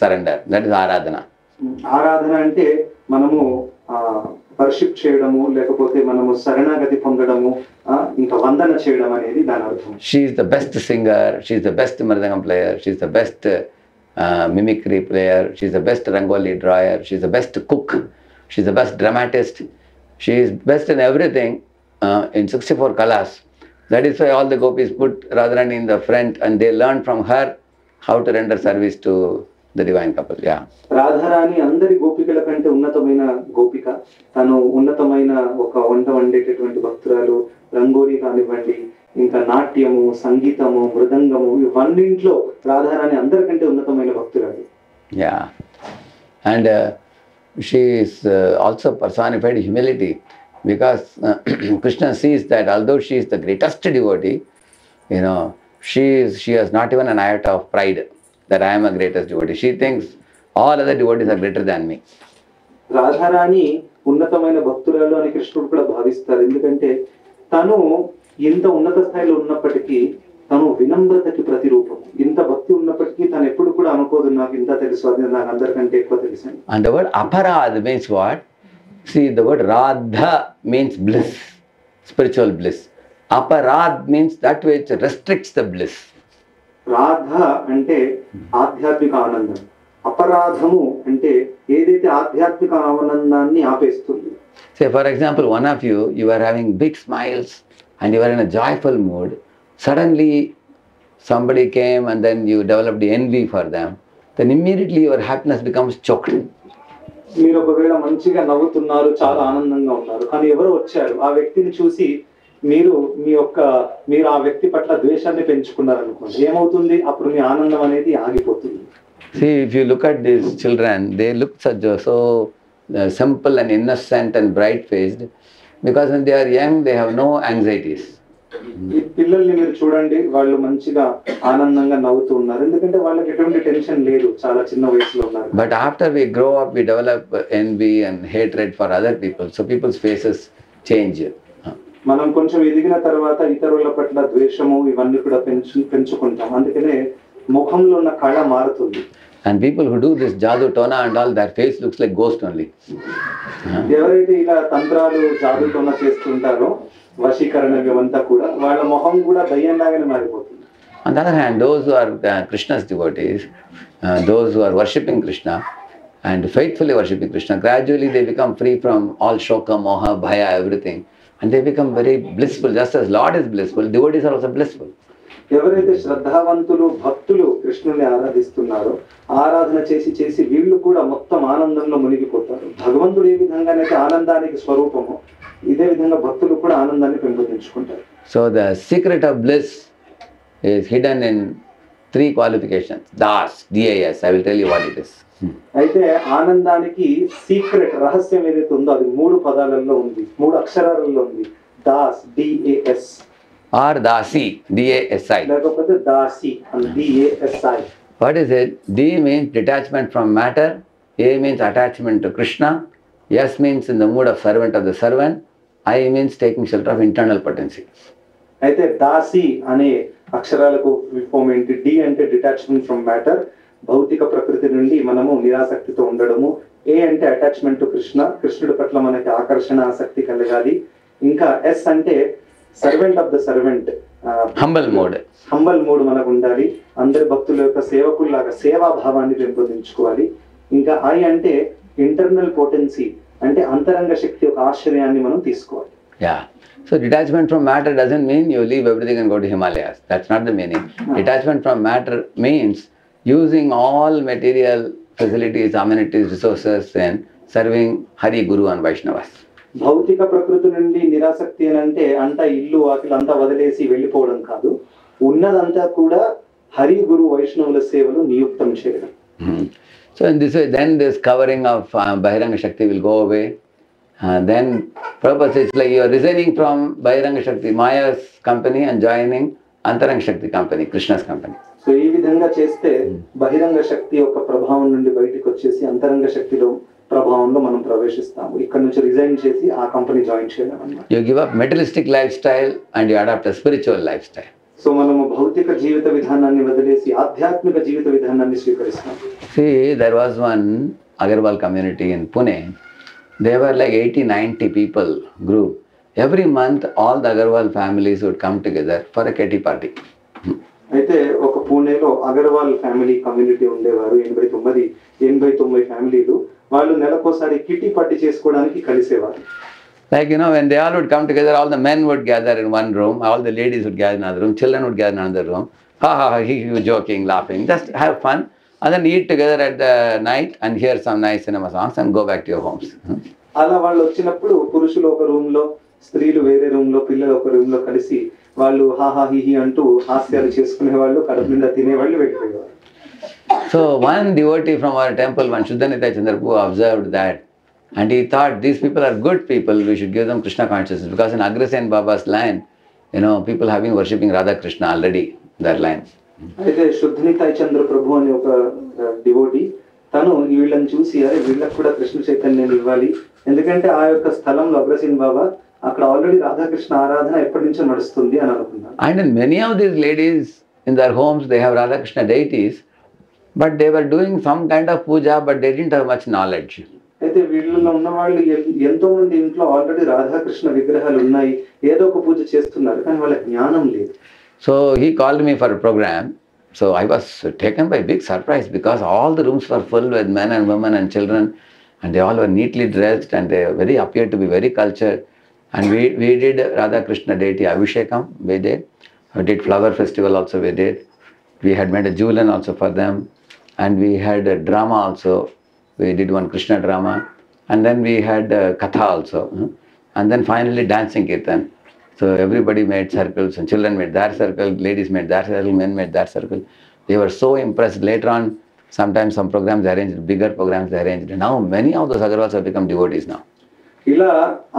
surrender. That is Aradhana. ఆరాధన అంటే మనము వర్షిప్ చేయడము, లేకపోతే మనము శరణాగతి పొందడము, ఇంకా వందన చేయడం అనేది దాని అర్థం. She is the best singer, she is the best mridangam player, she is the best mimicry player, she is the best rangoli drawer, she is the best cook, she is the best dramatist, she is best in everything in 64 kalas. That is why all the gopis put Radharani in the front and they learn from her how to render service to the divine couple. Yeah. Radharani అందరి గోపికల కంటే ఉన్నతమైన గోపిక, తను ఉన్నతమైన ఒక వంట వండేటటువంటి భక్తురాలు. రంగోలి కానివ్వండి, ఇంకా నాట్యము, సంగీతము, మృదంగము, ఇవన్నింట్లో రాధారాణి అందరికంటే ఉన్నతమైన భక్తురాలు. Yeah. And she is also personified humility, because Krishna sees that although she is the greatest devotee, you know, she has not even an iota of pride that I am a greatest devotee. She thinks all other devotees are greater than me. Radharani ఉన్నతమైన భక్తురాలు అని కృష్ణుడు కూడా భావిస్తారు. ఎందుకంటే తను ఇంత ఉన్నత స్థాయిలో ఉన్నప్పటికీ తను వినమ్రతకి ప్రతిరూపం. ఇంత భక్తి ఉన్నప్పటికీ తను ఎప్పుడు కూడా అనుకోదు నాకు ఇంత తెలుసు, అది నాకు అందరికంటే ఎక్కువ తెలుసు. And the word aparad means what? See, the word radha means bliss, spiritual bliss. Aparad means that which restricts the bliss. Radha అంటే ఆధ్యాత్మిక ఆనందం, అపరాధము అంటే ఏదైతే ఆధ్యాత్మిక ఆనందాన్ని ఆపేస్తుంది. Say for example, one of you are having big smiles and you are in a joyful mood. Suddenly somebody came and then you developed envy for them. Then immediately your happiness becomes choked. మీరు ఒకవేళ మంచిగా నవ్వుతున్నారు, చాలా ఆనందంగా ఉన్నారు, కానీ ఎవరో వచ్చారు, ఆ వ్యక్తిని చూసి మీరు ఆ వ్యక్తి పట్ల ద్వేషాన్ని పెంచుకున్నారు అనుకోండి, ఏమవుతుంది? అప్పుడు మీ ఆనందం అనేది ఆగిపోతుంది. See, if you look at these children, they look so simple and innocent and bright faced, because when they are young they have no anxieties. ఈ పిల్లల్ని మీరు చూడండి, వాళ్ళు మంచిగా ఆనందంగా నవ్వుతూ ఉన్నారు, ఎందుకంటే వాళ్ళకి ఎటువంటి టెన్షన్ లేదు, చాలా చిన్న వయసులో ఉన్నారు. But after we grow up, we develop envy and hatred for other people, so people's faces change. మనం కొంచెం ఎదిగిన తర్వాత ఇతరుల పట్ల ద్వేషము ఇవన్నీ కూడా పెంచుకుంటాం, అందుకనే ముఖంలో ఉన్న కళ మారుతుంది. And people who do this jadoo tona and all, their face looks like ghost only. ఎవరైతే ఇలా తంత్రాలు జాదూ టోనా చేస్తుంటారో, వశీకరణ ఇవంతా కూడా, వాళ్ళ మొహం కూడా దయ్యంలాగానే మారిపోతుంది. On the other hand, those who are Krishna's devotees, those who are worshipping Krishna and faithfully worshipping Krishna, gradually they become free from all shoka, moha, bhaya, everything. And they become very blissful. Just as Lord is blissful, devotees are also blissful. ఎవరైతే శ్రద్ధావంతులు భక్తులు కృష్ణుని ఆరాధిస్తున్నారో ఆరాధన చేసి చేసి వీళ్ళు కూడా మొత్తం ఆనందంలో మునిగిపోతారు. భగవంతుడు ఏ విధంగానైతే ఆనందానికి స్వరూపము, ఇదే విధంగా భక్తులు కూడా ఆనందాన్ని పెంపొందించుకుంటారు. So the secret of bliss is hidden in 3 qualifications. Das, D-A-S. I will tell you what it is. అయితే ఆనందానికి సీక్రెట్ రహస్యం ఏదైతే ఉందో అది 3 పదాలలో ఉంది, 3 అక్షరాలలో ఉంది. Das, DAS, Or Dasi, D-A-S-I. లేకపోతే దాసి అని DASI. What is it? D means detachment from matter, A means attachment to Krishna, S means in the mood of servant of the servant, I means taking shelter of internal potency. అయితే దాసి అనే అక్షరాలకు form ఏంటి? D అంటే detachment from matter, భౌతిక ప్రకృతి నుండి మనము నిరాసక్తితో ఉండడము. ఏ అంటే అటాచ్మెంట్ టు కృష్ణ, కృష్ణుడి పట్ల మనకి ఆకర్షణ ఆసక్తి కలగాలి. ఇంకా ఎస్ అంటే servant of the servant, Humble mode. Humble mood మనకు ఉండాలి. అందరి భక్తుల యొక్క సేవకుల్లాగా సేవా భావాన్ని పెంపొందించుకోవాలి. ఇంకా ఐ అంటే ఇంటర్నల్ పొటెన్సీ, అంటే అంతరంగ శక్తి యొక్క ఆశ్రయాన్ని మనం తీసుకోవాలి. Yeah. So detachment from matter doesn't mean you leave everything and go to Himalayas. That's not the meaning. Detachment from matter means using all material facilities, amenities, resources and serving Hari, Guru and Vaishnavas. భౌతిక ప్రకృతి నుండి నిరాసక్తి అని అంటే అంతా ఇల్లు వాకిలు అంతా వదిలేసి వెళ్ళిపోవడం కాదు, ఉన్నదంతా కూడా హరి గురు వైష్ణవుల సేవలు నియుక్తం చేయడం. So in this way, then this covering of Bahiranga Shakti will go away. Then purpose is like you are resigning from Bahiranga Shakti, Maya's company, and joining Antaranga Shakti company, Krishna's company. So ఈ విధంగా చేస్తే బహిరంగ శక్తి యొక్క ప్రభావం నుండి బయటకు వచ్చేసి అంతరంగ శక్తిలో ప్రభావంలో మనం ప్రవేశిస్తాము. ఇక్కడ నుంచి రిజైన్ చేసి ఆ కంపెనీ జాయిన్ చేయడం అన్నమాట. You give up materialistic lifestyle and you adopt a spiritual lifestyle. So మనము భౌతిక జీవిత విధానాన్ని వదిలేసి ఆధ్యాత్మిక జీవిత విధానాన్ని స్వీకరిస్తాం. See, there was one Agarwal community in Pune. They were like 80-90 people group. Every month, all the Agarwal families would come together for a kitty party. అయితే ఒక పూణేలో Agarwal family community ఉండేవారు. 89 ఫ్యామిలీలు. వాళ్ళు నెలకోసారి కిటీ పార్టీ చేసుకోవడానికి కలిసేవారు. Like, you know, when they all would come together, all the men would gather in one room, all the ladies would gather in another room, children would gather in another room. Ha ha ha, he joking, laughing, just have fun. And then eat together at the night and hear some nice cinema songs and go back to your homes. అలా వాళ్ళు వచ్చినప్పుడు పురుషులు ఒక room లో, స్త్రీలు వేరే room లో, పిల్లలు ఒక రూమ్ లో కలిసి వాళ్ళు హాహా హిహి అంటూ హాస్యాలు చేసుకునేవాళ్ళు, కడుపు నిండా తినేవాళ్ళు, వెళ్ళిపోయేవారు. So one devotee from our temple, one Shuddhanita Chandrapu, observed that, and he thought these people are good people, we should give them Krishna consciousness, because in Agrasen Baba's line, you know, people have been worshipping Radha Krishna already, that line. అయితే శుద్ధనితాయ్ చంద్ర ప్రభు అనే ఒక devotee తను వీళ్ళని చూసి అరే వీళ్ళకి కూడా కృష్ణ చైతన్యాన్ని ఇవ్వాలి, ఎందుకంటే ఆ యొక్క స్థలంలో అగ్రసేన్ బాబా అక్కడ ఆల్రెడీ రాధాకృష్ణ ఆరాధన ఎప్పటి నుంచో నడుస్తుంది అని అనుకున్నాను. And in many of these ladies, in their homes, they have Radha Krishna deities, but they were doing some kind of puja, but they didn't have much knowledge. అయితే వీళ్ళలో ఉన్న వాళ్ళు ఎంతో మంది ఇంట్లో ఆల్రెడీ రాధాకృష్ణ విగ్రహాలు ఉన్నాయి, ఏదో ఒక పూజ చేస్తున్నారు, కానీ వాళ్ళ జ్ఞానం లేదు. So he called me for a program. So I was taken by big surprise because all the rooms were full with men and women and children, and they all were neatly dressed and they appeared to be very cultured. And we did Radha Krishna deity Abhishekam, we did flower festival also, we did. We had made a Julan also for them, and we had a drama also. We did one Krishna drama, and then we had Katha also, and then finally dancing Kirtan. So everybody made circles, and children made their circle, ladies made their circle, men made their circle. They were so impressed. Later on, sometimes some programs arranged, bigger programs arranged. Now many of those Agarwals have become devotees now. ఇలా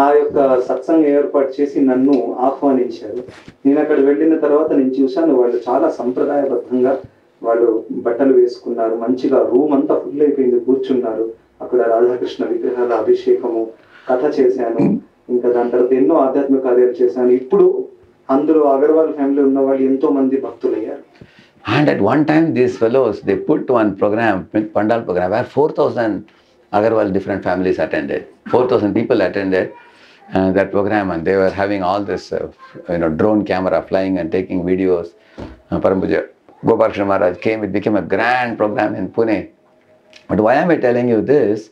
ఆ యొక్క సత్సంగం ఏర్పాటు చేసి నన్ను ఆహ్వానించారు. నేను అక్కడ వెళ్ళిన తర్వాత నేను చూశాను వాళ్ళు చాలా సంప్రదాయబద్ధంగా వాళ్ళు బట్టలు వేసుకున్నారు, మంచిగా రూమ్ అంతా ఫుల్ అయిపోయింది, కూర్చున్నారు. అక్కడ రాధాకృష్ణ విగ్రహాల అభిషేకము, కథ చేశాను, ఇంకా దాని తర్వాత ఎన్నో ఆధ్యాత్మిక కార్యాలు చేశాను. ఇప్పుడు అందులో అగర్వాల్ ఫ్యామిలీ ఉన్న వాళ్ళు ఎంతో మంది భక్తులయ్యారు. And at one time these fellows, they put one program, Pandal program, where 4,000 Agarwal different families attended. 4,000 people attended that program, and they were having all this drone camera flying and taking videos. Parampuja Gopalakrishna Maharaj came, it became a grand program in Pune. But why am I telling you this?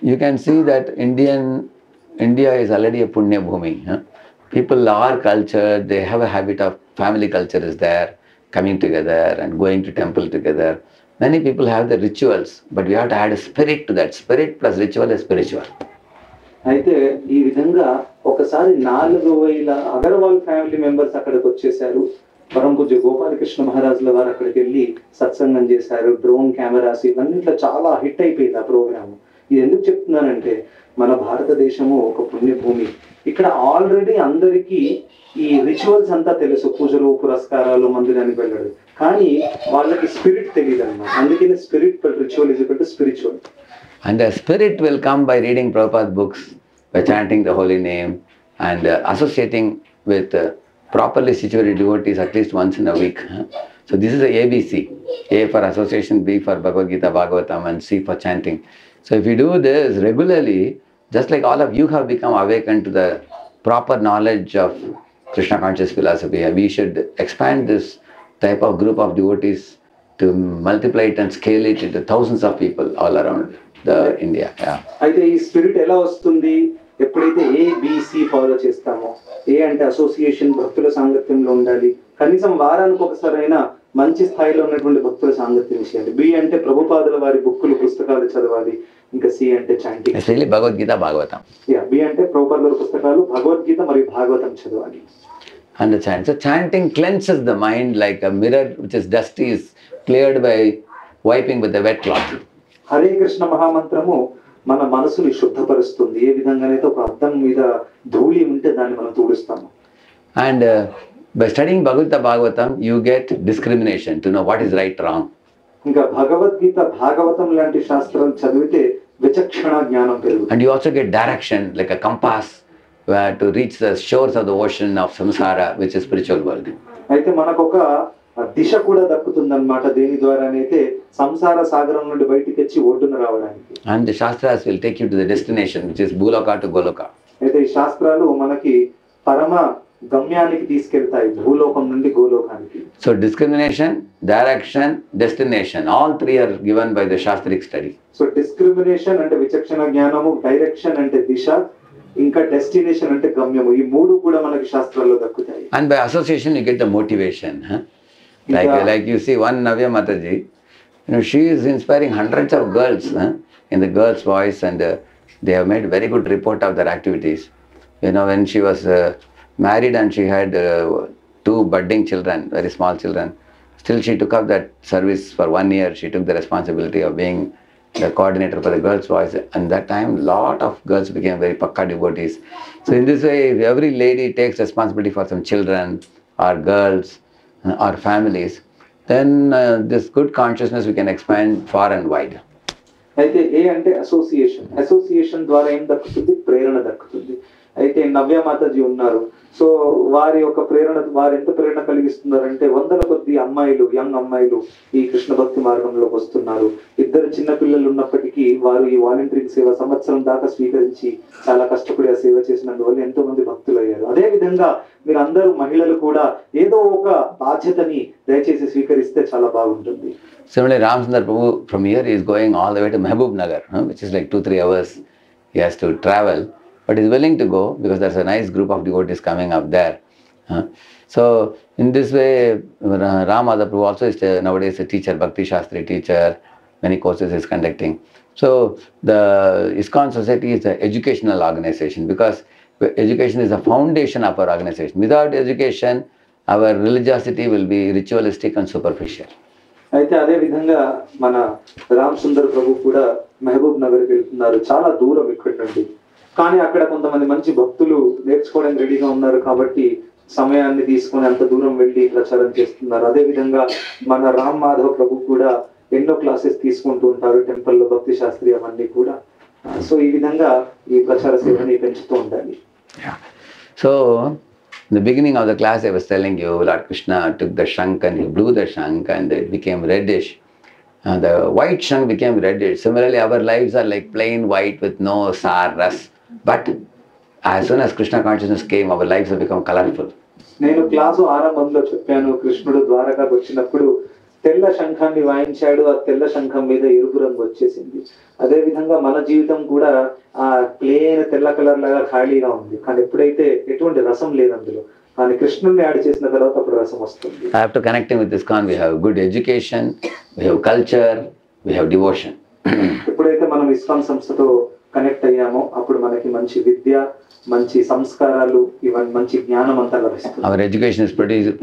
You can see that India is already a Punya Bhumi. People are cultured, they have a habit of family culture is there. coming together and going to temple together. Many people have the rituals, but we have to add a spirit to that. Spirit plus ritual is spiritual. అయితే ఈ విధంగా ఒకసారి 4,000 Agarwal family members అక్కడికి వచ్చేసారు. పరమ పూజ్య గోపాలకృష్ణ మహారాజుల వారు అక్కడికి వెళ్ళి సత్సంగం చేశారు. డ్రోన్ కెమెరాస్ ఇవన్నిట్లో చాలా హిట్ అయిపోయింది ఆ ప్రోగ్రామ్. ఇది ఎందుకు చెప్తున్నానంటే మన భారతదేశము ఒక పుణ్యభూమి. ఇక్కడ ఆల్రెడీ అందరికీ ఈ రిచువల్స్ అంతా తెలుసు, పూజలు పురస్కారాలు మందిరానికి వెళ్ళడు, కానీ వాళ్ళకి స్పిరిట్ తెలియదు అన్నమాట. అందుకని spirit ritual is equal to spiritual. And the spirit will come by reading Prabhupada's books, by chanting the holy name, and associating with properly situated devotees at least once in a week. So this is the ABC. A for association, B for Bhagavad Gita, Bhagavatam, and C for chanting. So if you do this regularly, just like all of you have become awakened to the proper knowledge of Krishna conscious philosophy, we should expand this type of group of devotees to multiply it and scale it into thousands of people all around India. అయితే ఈ spirit ఎలా వస్తుంది? ఎప్పుడైతే ABC follow చేస్తామో, ఏ అంటే association, భక్తుల సాంగత్యంలో ఉండాలి, కనీసం వారానికి ఒకసారైనా మంచి స్థాయిలో ఉన్నటువంటి భక్తుల సాంగత్యం చేయాలి. B అంటే ప్రభుపాదుల వారి బుక్కులు పుస్తకాలు చదవాలి. ఇంకా C అంటే chanting, especially Bhagavad Gita Bhagavatam. B అంటే ప్రభుపాదుల పుస్తకాలు, భగవద్గీత మరియు భాగవతం చదవాలి. And the chant. So chanting cleanses the mind like a mirror which is dusty is cleared by wiping with a wet cloth. Hare Krishna మహామంత్రము మన మనసుని శుద్ధపరుస్తుంది. ఏ విధంగానైతే ఒక అద్దం మీద ధూళి ఉంటే దాన్ని మనం తుడుస్తాము. And by studying Bhagavad Bhagavatam, you get discrimination to know what is right, wrong. ఇంకా భగవద్గీత భాగవతం లాంటి శాస్త్రాలు చదివితే విచక్షణ జ్ఞానం పెరుగుతుంది. And you also get direction like a compass to reach the shores of the ocean of samsara, which is spiritual world. అయితే మనకు ఒక దిశ కూడా దక్కుతుందన్నమాట. దేని ద్వారానైతే సంసార సాగరం నుండి బయటికి వచ్చి ఒడ్డున రావడానికి. And the shastras will take you to the destination, which is Bhuloka to Goloka. అయితే ఈ శాస్త్రాలు మనకి పరమ గమ్యానికి తీసుకెళ్తాయి, భూలోకం నుండి గోలోకానికి. So discrimination, direction, destination, all three are given by the shastric study. So discrimination అంటే విచక్షణ జ్ఞానము, డైరెక్షన్ అంటే దిశ, ఇంకా డెస్టినేషన్ అంటే గమ్యము. ఈ మూడు కూడా మనకి శాస్త్రాల్లో దక్కుతాయి. And by association you get the motivation. Like you see one Navya Mataji, she is inspiring hundreds of girls in the girls' voice, and they have made very good report of their activities. When she was married and she had 2 budding children, very small children, still she took up that service for 1 year. She took the responsibility of being the coordinator for the girls' voice, and that time lot of girls became very pakka devotees. So in this way, if every lady takes responsibility for some children or girls or families, then this good consciousness we can expand far and wide. అయితే ఏ అంటే association. Association ద్వారా ఏం దక్కుతుంది? ప్రేరణ దక్కుతుంది. అయితే నవ్య మాతాజీ ఉన్నారు. So వారి యొక్క ప్రేరణ, వారు ఎంత ప్రేరణ కలిగిస్తున్నారంటే వందల కొద్ది అమ్మాయిలు, యంగ్ అమ్మాయిలు ఈ కృష్ణ భక్తి మార్గంలోకి వస్తున్నారు. 2 చిన్న పిల్లలు ఉన్నప్పటికీ వారు ఈ వాలంటీరింగ్ సేవ సంవత్సరం దాకా స్వీకరించి చాలా కష్టపడి ఆ సేవ చేసినందువల్ల ఎంతో మంది భక్తులు అయ్యారు. అదే విధంగా మీరు అందరూ మహిళలు కూడా ఏదో ఒక బాధ్యతని దయచేసి స్వీకరిస్తే చాలా బాగుంటుంది. Similarly, Ramchandra Prabhu from here is going all the way to Mehboob Nagar, which is like 2-3 hours he has to travel, but he is willing to go because there's a nice group of devotees coming up there. So in this way, Ram Madhav Prabhu also is nowadays a teacher, Bhakti Shastri teacher, many courses he is conducting. So the ISKCON Society is an educational organization because education is the foundation of our organization. Without education, our religiosity will be ritualistic and superficial. అయితే అదే విధంగా మన రామ్ సుందర్ ప్రభు కూడా మహబూబ్ నగర్కి వెళ్తున్నారు. చాలా దూరం ఇక్కడ నుండి, కానీ అక్కడ కొంతమంది మంచి భక్తులు నేర్చుకోవడానికి రెడీగా ఉన్నారు కాబట్టి సమయాన్ని తీసుకొని అంత దూరం వెళ్ళి ప్రచారం చేస్తున్నారు. అదే విధంగా మన రామ్ మాధవ్ ప్రభు కూడా ఎన్నో క్లాసెస్ తీసుకుంటూ ఉంటారు టెంపుల్లో, భక్తి శాస్త్రి అవన్నీ కూడా. సో ఈ విధంగా ఈ ప్రచార సేవని పెంచుతూ ఉండాలి. So in the beginning of the class I was telling you, Lord Krishna took the shank and he blew the shank and it became reddish. The white shank became reddish. Similarly, our lives are like plain white with no sar ras. But as soon as Krishna consciousness came, our lives have become colorful. నేను class ఆరంభంలో చెప్పాను, కృష్ణుడు ద్వారకాకు వచ్చినప్పుడు తెల్ల శంఖాన్ని వాయించాడు, ఆ తెల్ల శంఖం మీద ఎరుపు రంగు వచ్చేసింది. అదే విధంగా మన జీవితం కూడా ఆ ప్లేన్ తెల్ల కలర్ లాగా ఖాళీగా ఉంది, కానీ ఎప్పుడైతే ఎటువంటి రసం లేదు అందులో, కానీ కృష్ణుని యాడ్ చేసిన తర్వాత అప్పుడు రసం వస్తుంది. After connecting with ISKCON, we have good education, we have culture, we have devotion. ఎప్పుడైతే మనం ఇస్కాన్ సంస్థతో కనెక్ట్ అయ్యామో అప్పుడు మనకి మంచి విద్య, మంచి సంస్కారాలు, ఇవన్నీ మంచి జ్ఞానం అంతా లభిస్తుంది. Our education is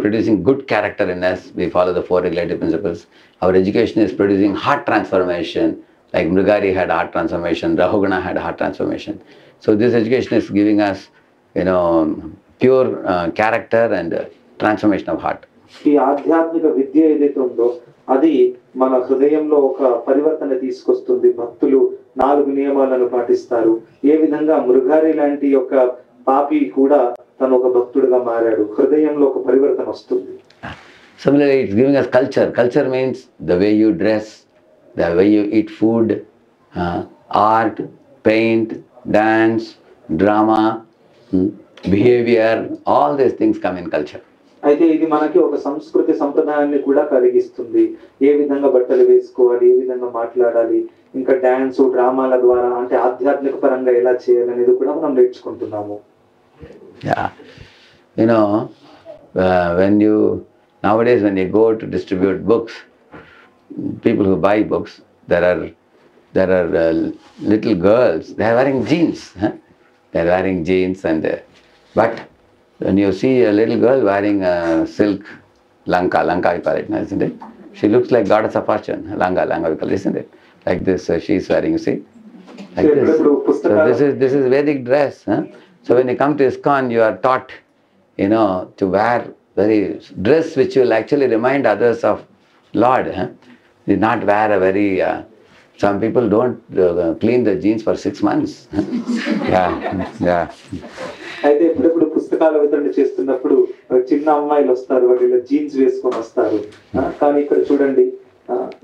producing good character in us. We follow the four regulative principles. Our education is producing heart transformation. Like Mrigari had heart transformation, Rahugana had heart transformation. So this education is giving us, pure character and transformation of heart. ఈ ఆధ్యాత్మిక విద్య ఏదైతే ఉందో అది మన హృదయంలో ఒక పరివర్తన తీసుకొస్తుంది. భక్తులు 4 నియమాలను పాటిస్తారు. ఏ విధంగా మృగారి లాంటి ఒక పాపి కూడా తను ఒక భక్తుడిగా మారాడు. హృదయంలో ఒక పరివర్తన వస్తుంది. Similarly, it's giving us culture. Culture means the way you dress, the way you eat food, art, paint, dance, drama, behavior, all these things come in culture. అయితే ఇది మనకి ఒక సంస్కృతి సంప్రదాయాన్ని కూడా కలిగిస్తుంది. ఏ విధంగా బట్టలు వేసుకోవాలి, ఏ విధంగా మాట్లాడాలి, ఇంకా డాన్స్, డ్రామాల ద్వారా అంటే ఆధ్యాత్మిక పరంగా ఎలా చేయాలనేది కూడా మనం నేర్చుకుంటున్నాము. Yeah, nowadays when you go to distribute books, people who buy books, there are little girls. They are wearing jeans. They are wearing jeans, but when you see a little girl wearing a silk lanka we call it, isn't it? She looks like goddess of fortune. Langa we call it, isn't it? Like this, she is wearing, you see, like this. So this is Vedic dress. So when you come to ISKCON, you are taught, to wear very dress which will actually remind others of Lord. You not wear a very. Some people don't clean the jeans for 6 months. Yeah. అయితే ఎప్పుడెప్పుడు పుస్తకాల వితరణ చేస్తున్నప్పుడు చిన్న అమ్మాయిలు వస్తారు, వాళ్ళు jeans వేసుకొని వస్తారు. కానీ ఇక్కడ చూడండి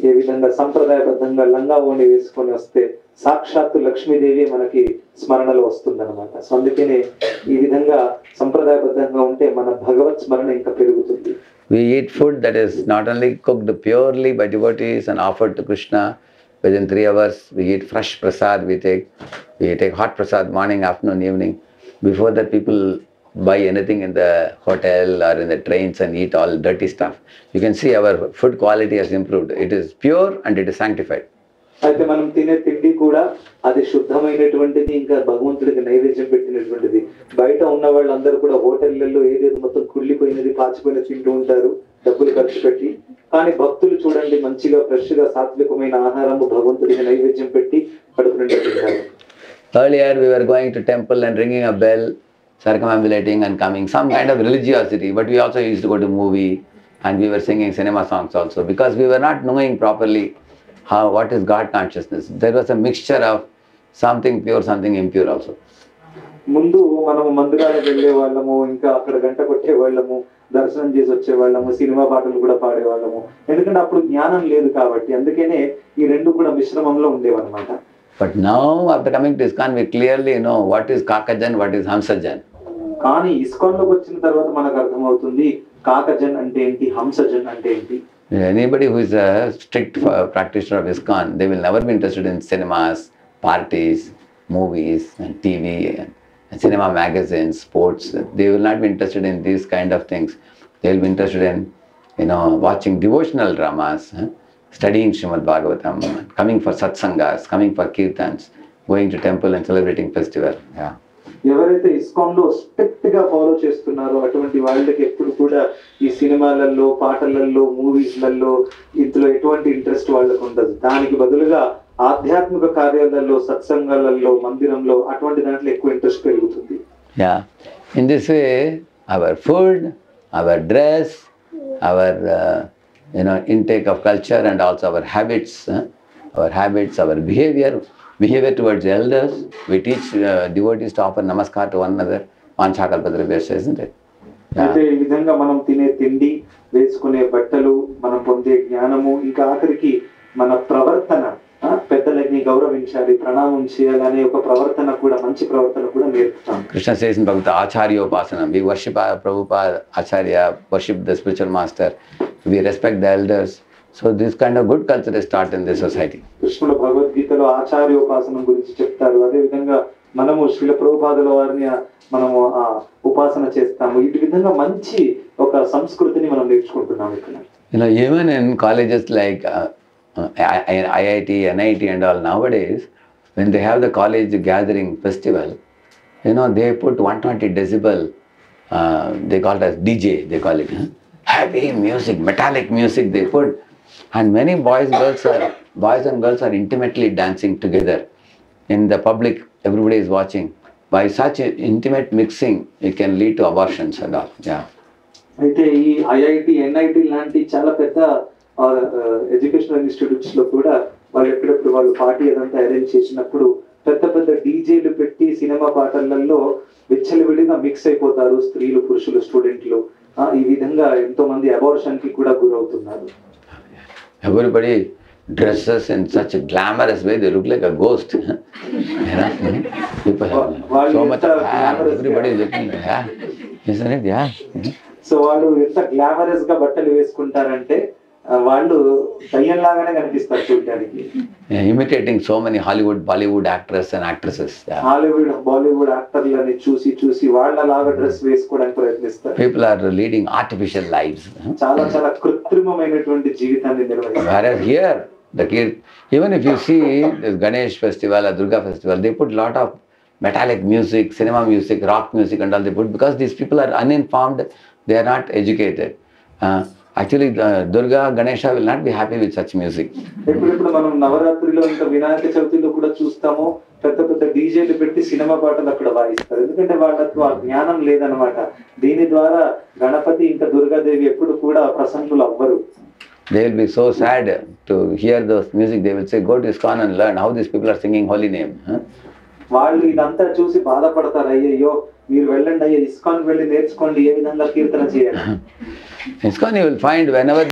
ఏ విధంగా సంప్రదాయబద్ధంగా లంగా ఓణి వేసుకొని వస్తే సాక్షాత్తు లక్ష్మీదేవి మనకి స్మరణలో వస్తుందన్నమాట. సో అందుకనే ఈ విధంగా సంప్రదాయబద్ధంగా ఉంటే మన భగవత్ స్మరణ ఇంకా పెరుగుతుంది. We eat food that is not only cooked purely by devotees and offered to Krishna. Within 3 hours, we eat fresh prasad. We take hot prasad morning, afternoon, evening. Before that, people buy anything in the hotel or in the trains and eat all dirty stuff. You can see our food quality has improved. It is pure and it is sanctified. అయితే మనం తినే తిండి కూడా అది శుద్ధమైనటువంటిది, ఇంకా భగవంతుడికి నైవేద్యం పెట్టినటువంటిది. బయట ఉన్న వాళ్ళందరూ కూడా హోటళ్లలో ఏదేదో మొత్తం కుళ్ళిపోయినది, పాచిపోయినది తింటూ ఉంటారు డబ్బులు ఖర్చు పెట్టి. కానీ భక్తులు చూడండి మంచిగా ఫ్రెష్ గా సాత్వికమైన ఆహారము భగవంతుడికి నైవేద్యం పెట్టి కడుపు నిండా తింటారు. Earlier we were going to temple and ringing a bell, circumambulating and coming, some kind of religiosity, but we also used to go to movie and we were singing cinema songs also, because we were not knowing properly what is God consciousness. There was a mixture of something pure, something impure also. ముందు మనము మందిరాలకు వెళ్ళే వాళ్ళము, ఇంకా అక్కడ గంట కొట్టే వాళ్ళము, దర్శనం చేసి వచ్చే వాళ్ళము, సినిమా పాటలు కూడా పాడేవాళ్ళము. ఎందుకంటే అప్పుడు జ్ఞానం లేదు కాబట్టి, అందుకనే ఈ రెండు కూడా మిశ్రమంలో ఉండేవన్నమాట. But now after coming to ISKCON, we clearly know what is Kakajan, what is Hamsajan. కానీ ఇస్కాన్ లోకి వచ్చిన తర్వాత మనకు అర్థమవుతుంది కాకజన్ అంటే ఏంటి, హంసజన్ అంటే ఏంటి. Anybody who is a strict practitioner of ISKCON, they will never be interested in cinemas, parties, movies and TV and cinema magazines, sports. They will not be interested in these kind of things. They will be interested in, watching devotional dramas, studying Srimad Bhagavatam, coming for satsangas, coming for kirtans, going to temple and celebrating festival. Yeah. ఎవరైతే ISKCON లో strict గా follow చేస్తున్నారో అటువంటి వాళ్ళకి ఎప్పుడు కూడా ఈ సినిమాలలో, పాటలలో, మూవీస్లలో ఇందులో ఎటువంటి ఇంట్రెస్ట్ వాళ్ళకు ఉండదు. దానికి బదులుగా ఆధ్యాత్మిక కార్యాలలో, సత్సంగాలలో, మందిరంలో అటువంటి దాంట్లో ఎక్కువ ఇంట్రెస్ట్ పెరుగుతుంది. Yeah. In this way, our food, our dress, our intake of culture and also our habits, our behavior towards elders. We teach devotees to offer namaskar to one another. Vanchakalpadribhyascha, isn't it? అంటే ఈ విధంగా మనం తినే తిండి, వేసుకునే బట్టలు, మనం పొందే జ్ఞానము, ఇంకా ఆఖరికి మన ప్రవర్తన, పెద్దలని గౌరవించాలి, ప్రణామం చేయాలనే ఒక ప్రవర్తన కూడా, మంచి ప్రవర్తన కూడా నేర్పుతాం. Krishna says in Bhagavad Acharyopasanam, we worship our Prabhupada, Acharya, worship the spiritual master, we respect the elders. So this kind of good culture is taught in this society. కృష్ణుడు భగవద్గీతలో ఆచార్యోపాసనం గురించి చెప్తారు. అదే విధంగా మనము శ్రీల ప్రభుపాదుల వారిని మనము ఉపాసన చేస్తాము. ఈ విధంగా మంచి ఒక సంస్కృతిని మనం నేర్చుకుంటున్నాం ఇక్కడ. Even in colleges like IIT, NIT and all nowadays, when they have the college gathering festival, they put 120 decibel, they call it as DJ, they call it. Heavy music, metallic music they put. And many boys and girls are intimately dancing together. In the public, everybody is watching. By such intimate mixing, it can lead to abortions and all. Yeah. అయితే ఈ IIT NIT లాంటి చాలా పెద్ద educational institutes లో కూడా వాళ్ళు ఎప్పుడప్పుడు వాళ్ళు పార్టీ అదంతా అరేంజ్ చేసినప్పుడు పెద్ద పెద్ద డీజేలు పెట్టి సినిమా పాటలలో విచ్చలవిడిగా మిక్స్ అయిపోతారు స్త్రీలు, పురుషులు, స్టూడెంట్లు. ఈ విధంగా ఎంతో మంది అబార్షన్ కి కూడా గురవుతున్నారు. Everybody dresses in such a glamorous way, they look like a ghost. People have so much of hair, everybody is looking like hair, isn't it? Yeah. So వాళ్ళు ఎంత గ్లామరస్ గా బట్టలు వేసుకుంటారంటే వాళ్ళు దయ్యంలాగానే కనిపిస్తారు చూడడానికి. Imitating so many Hollywood, Bollywood actors and actresses. Hollywood, Bollywood యాక్టర్లని చూసి వాళ్ళలాగా డ్రెస్ వేసుకోవడానికి ప్రయత్నిస్తారు. People are leading artificial lives. చాలా కృత్రిమమైనటువంటి జీవితాన్ని నిర్వహిస్తారు. Whereas here, the kids, even if you see this Ganesh festival or Durga festival, they put lot of metallic music, cinema music, rock music and all they put, because these people are uninformed, they are not educated. Actually, Durga, Ganesha will not be happy with such music. ఇప్పుడు మనం నవరాత్రిలో ఇంకా వినాయక చవితిలో కూడా చూస్తాము, పెద్ద పెద్ద డీజేలు పెట్టి cinema పాటలు అక్కడ వాయిస్తారు. ఎందుకంటే వాళ్ళకు ఆ జ్ఞానం లేదనమాట. దీని ద్వారా గణపతి ఇంకా దుర్గాదేవి ఎప్పుడు కూడా ప్రసన్నులు అవ్వరు. They will be so sad to hear those music. They will say, go to ISKCON and learn how these people are singing holy name. వాళ్ళు ఇదంతా చూసి బాధపడతారు. అయ్యో మీరు వెళ్ళండి, అయ్యో ఇస్కాన్ వెళ్ళి నేర్చుకోండి ఏ విధంగా కీర్తన చేయాలి. ISKCON you will find whenever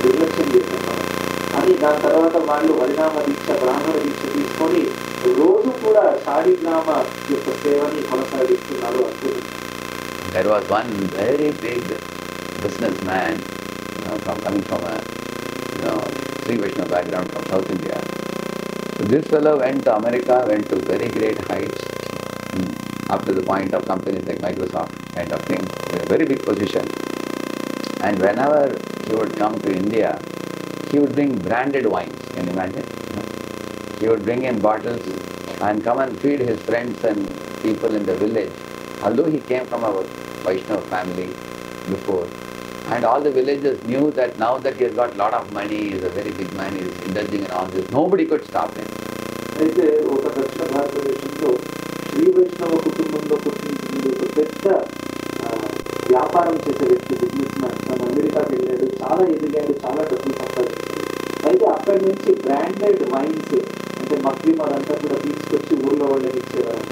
నిర్లక్ష్యం చేస్తున్నారు. అని దాని తర్వాత వాళ్ళు హరినామ దీక్ష, బ్రాహ్మణ దీక్ష తీసుకొని రోజు కూడా శాలిగ్రామ యొక్క సేవని కొనసాగిస్తున్నారు. అద్భుతం. there was one very big businessman, coming from a Sri Vaishnava background from South India. So this fellow went to America, went to very great heights, up to the point of companies like Microsoft kind of thing, a very big position. And whenever he would come to India, he would bring branded wines. Can you imagine? He would bring in bottles and come and feed his friends and people in the village. Although he came from a Vaishnava family before, and all the villagers knew that now that he has got a lot of money, he is a very big man, he is indulging in all this, nobody could stop him. అయితే ఒక దక్షిణ భారతదేశంలో శ్రీ వైష్ణవ కుటుంబంలో పుట్టిన ఒక పెద్ద వ్యాపారం చేసే వ్యక్తి, బిజినెస్ మ్యాన్. తను అమెరికాకి వెళ్ళాడు, చాలా ఎదిగాడు, చాలా డబ్బులు సంపాదించాడు. అయితే అక్కడి నుంచి బ్రాండెడ్ వైన్స్ అంటే మద్యం అదంతా కూడా తీసుకొచ్చి ఊళ్ళో వాళ్ళకి ఇచ్చేవారు.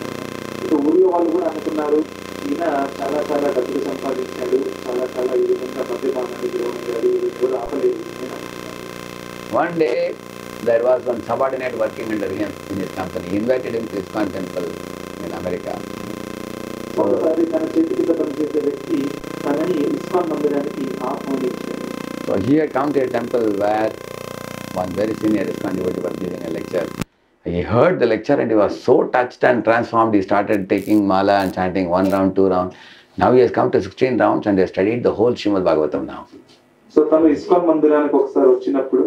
ఇక ఊళ్ళో వాళ్ళు కూడా అనుకున్నారు, ఈయన చాలా చాలా డబ్బులు సంపాదించాడు, చాలా ఈ విధంగా మద్యపానానికి గురయ్యాడు, ఎవరు ఆపలేదు. One day, there was one subordinate working under him in his company. He invited him to ISKCON temple in America. America. ఒకసారి తన చేతి కింద పనిచేసే వ్యక్తి తనని ఇస్కాన్ మందిరానికి ఆహ్వానించాడు. So he had come to a temple where one very senior ISKCON devotee was giving a lecture. He heard the lecture and he was so touched and transformed. He started taking mala and chanting 1 round, 2 round. Now he has come to 16 rounds and he has studied the whole Srimad Bhagavatam now. So తను ISKCON మందిరానికి ఒకసారి వచ్చినప్పుడు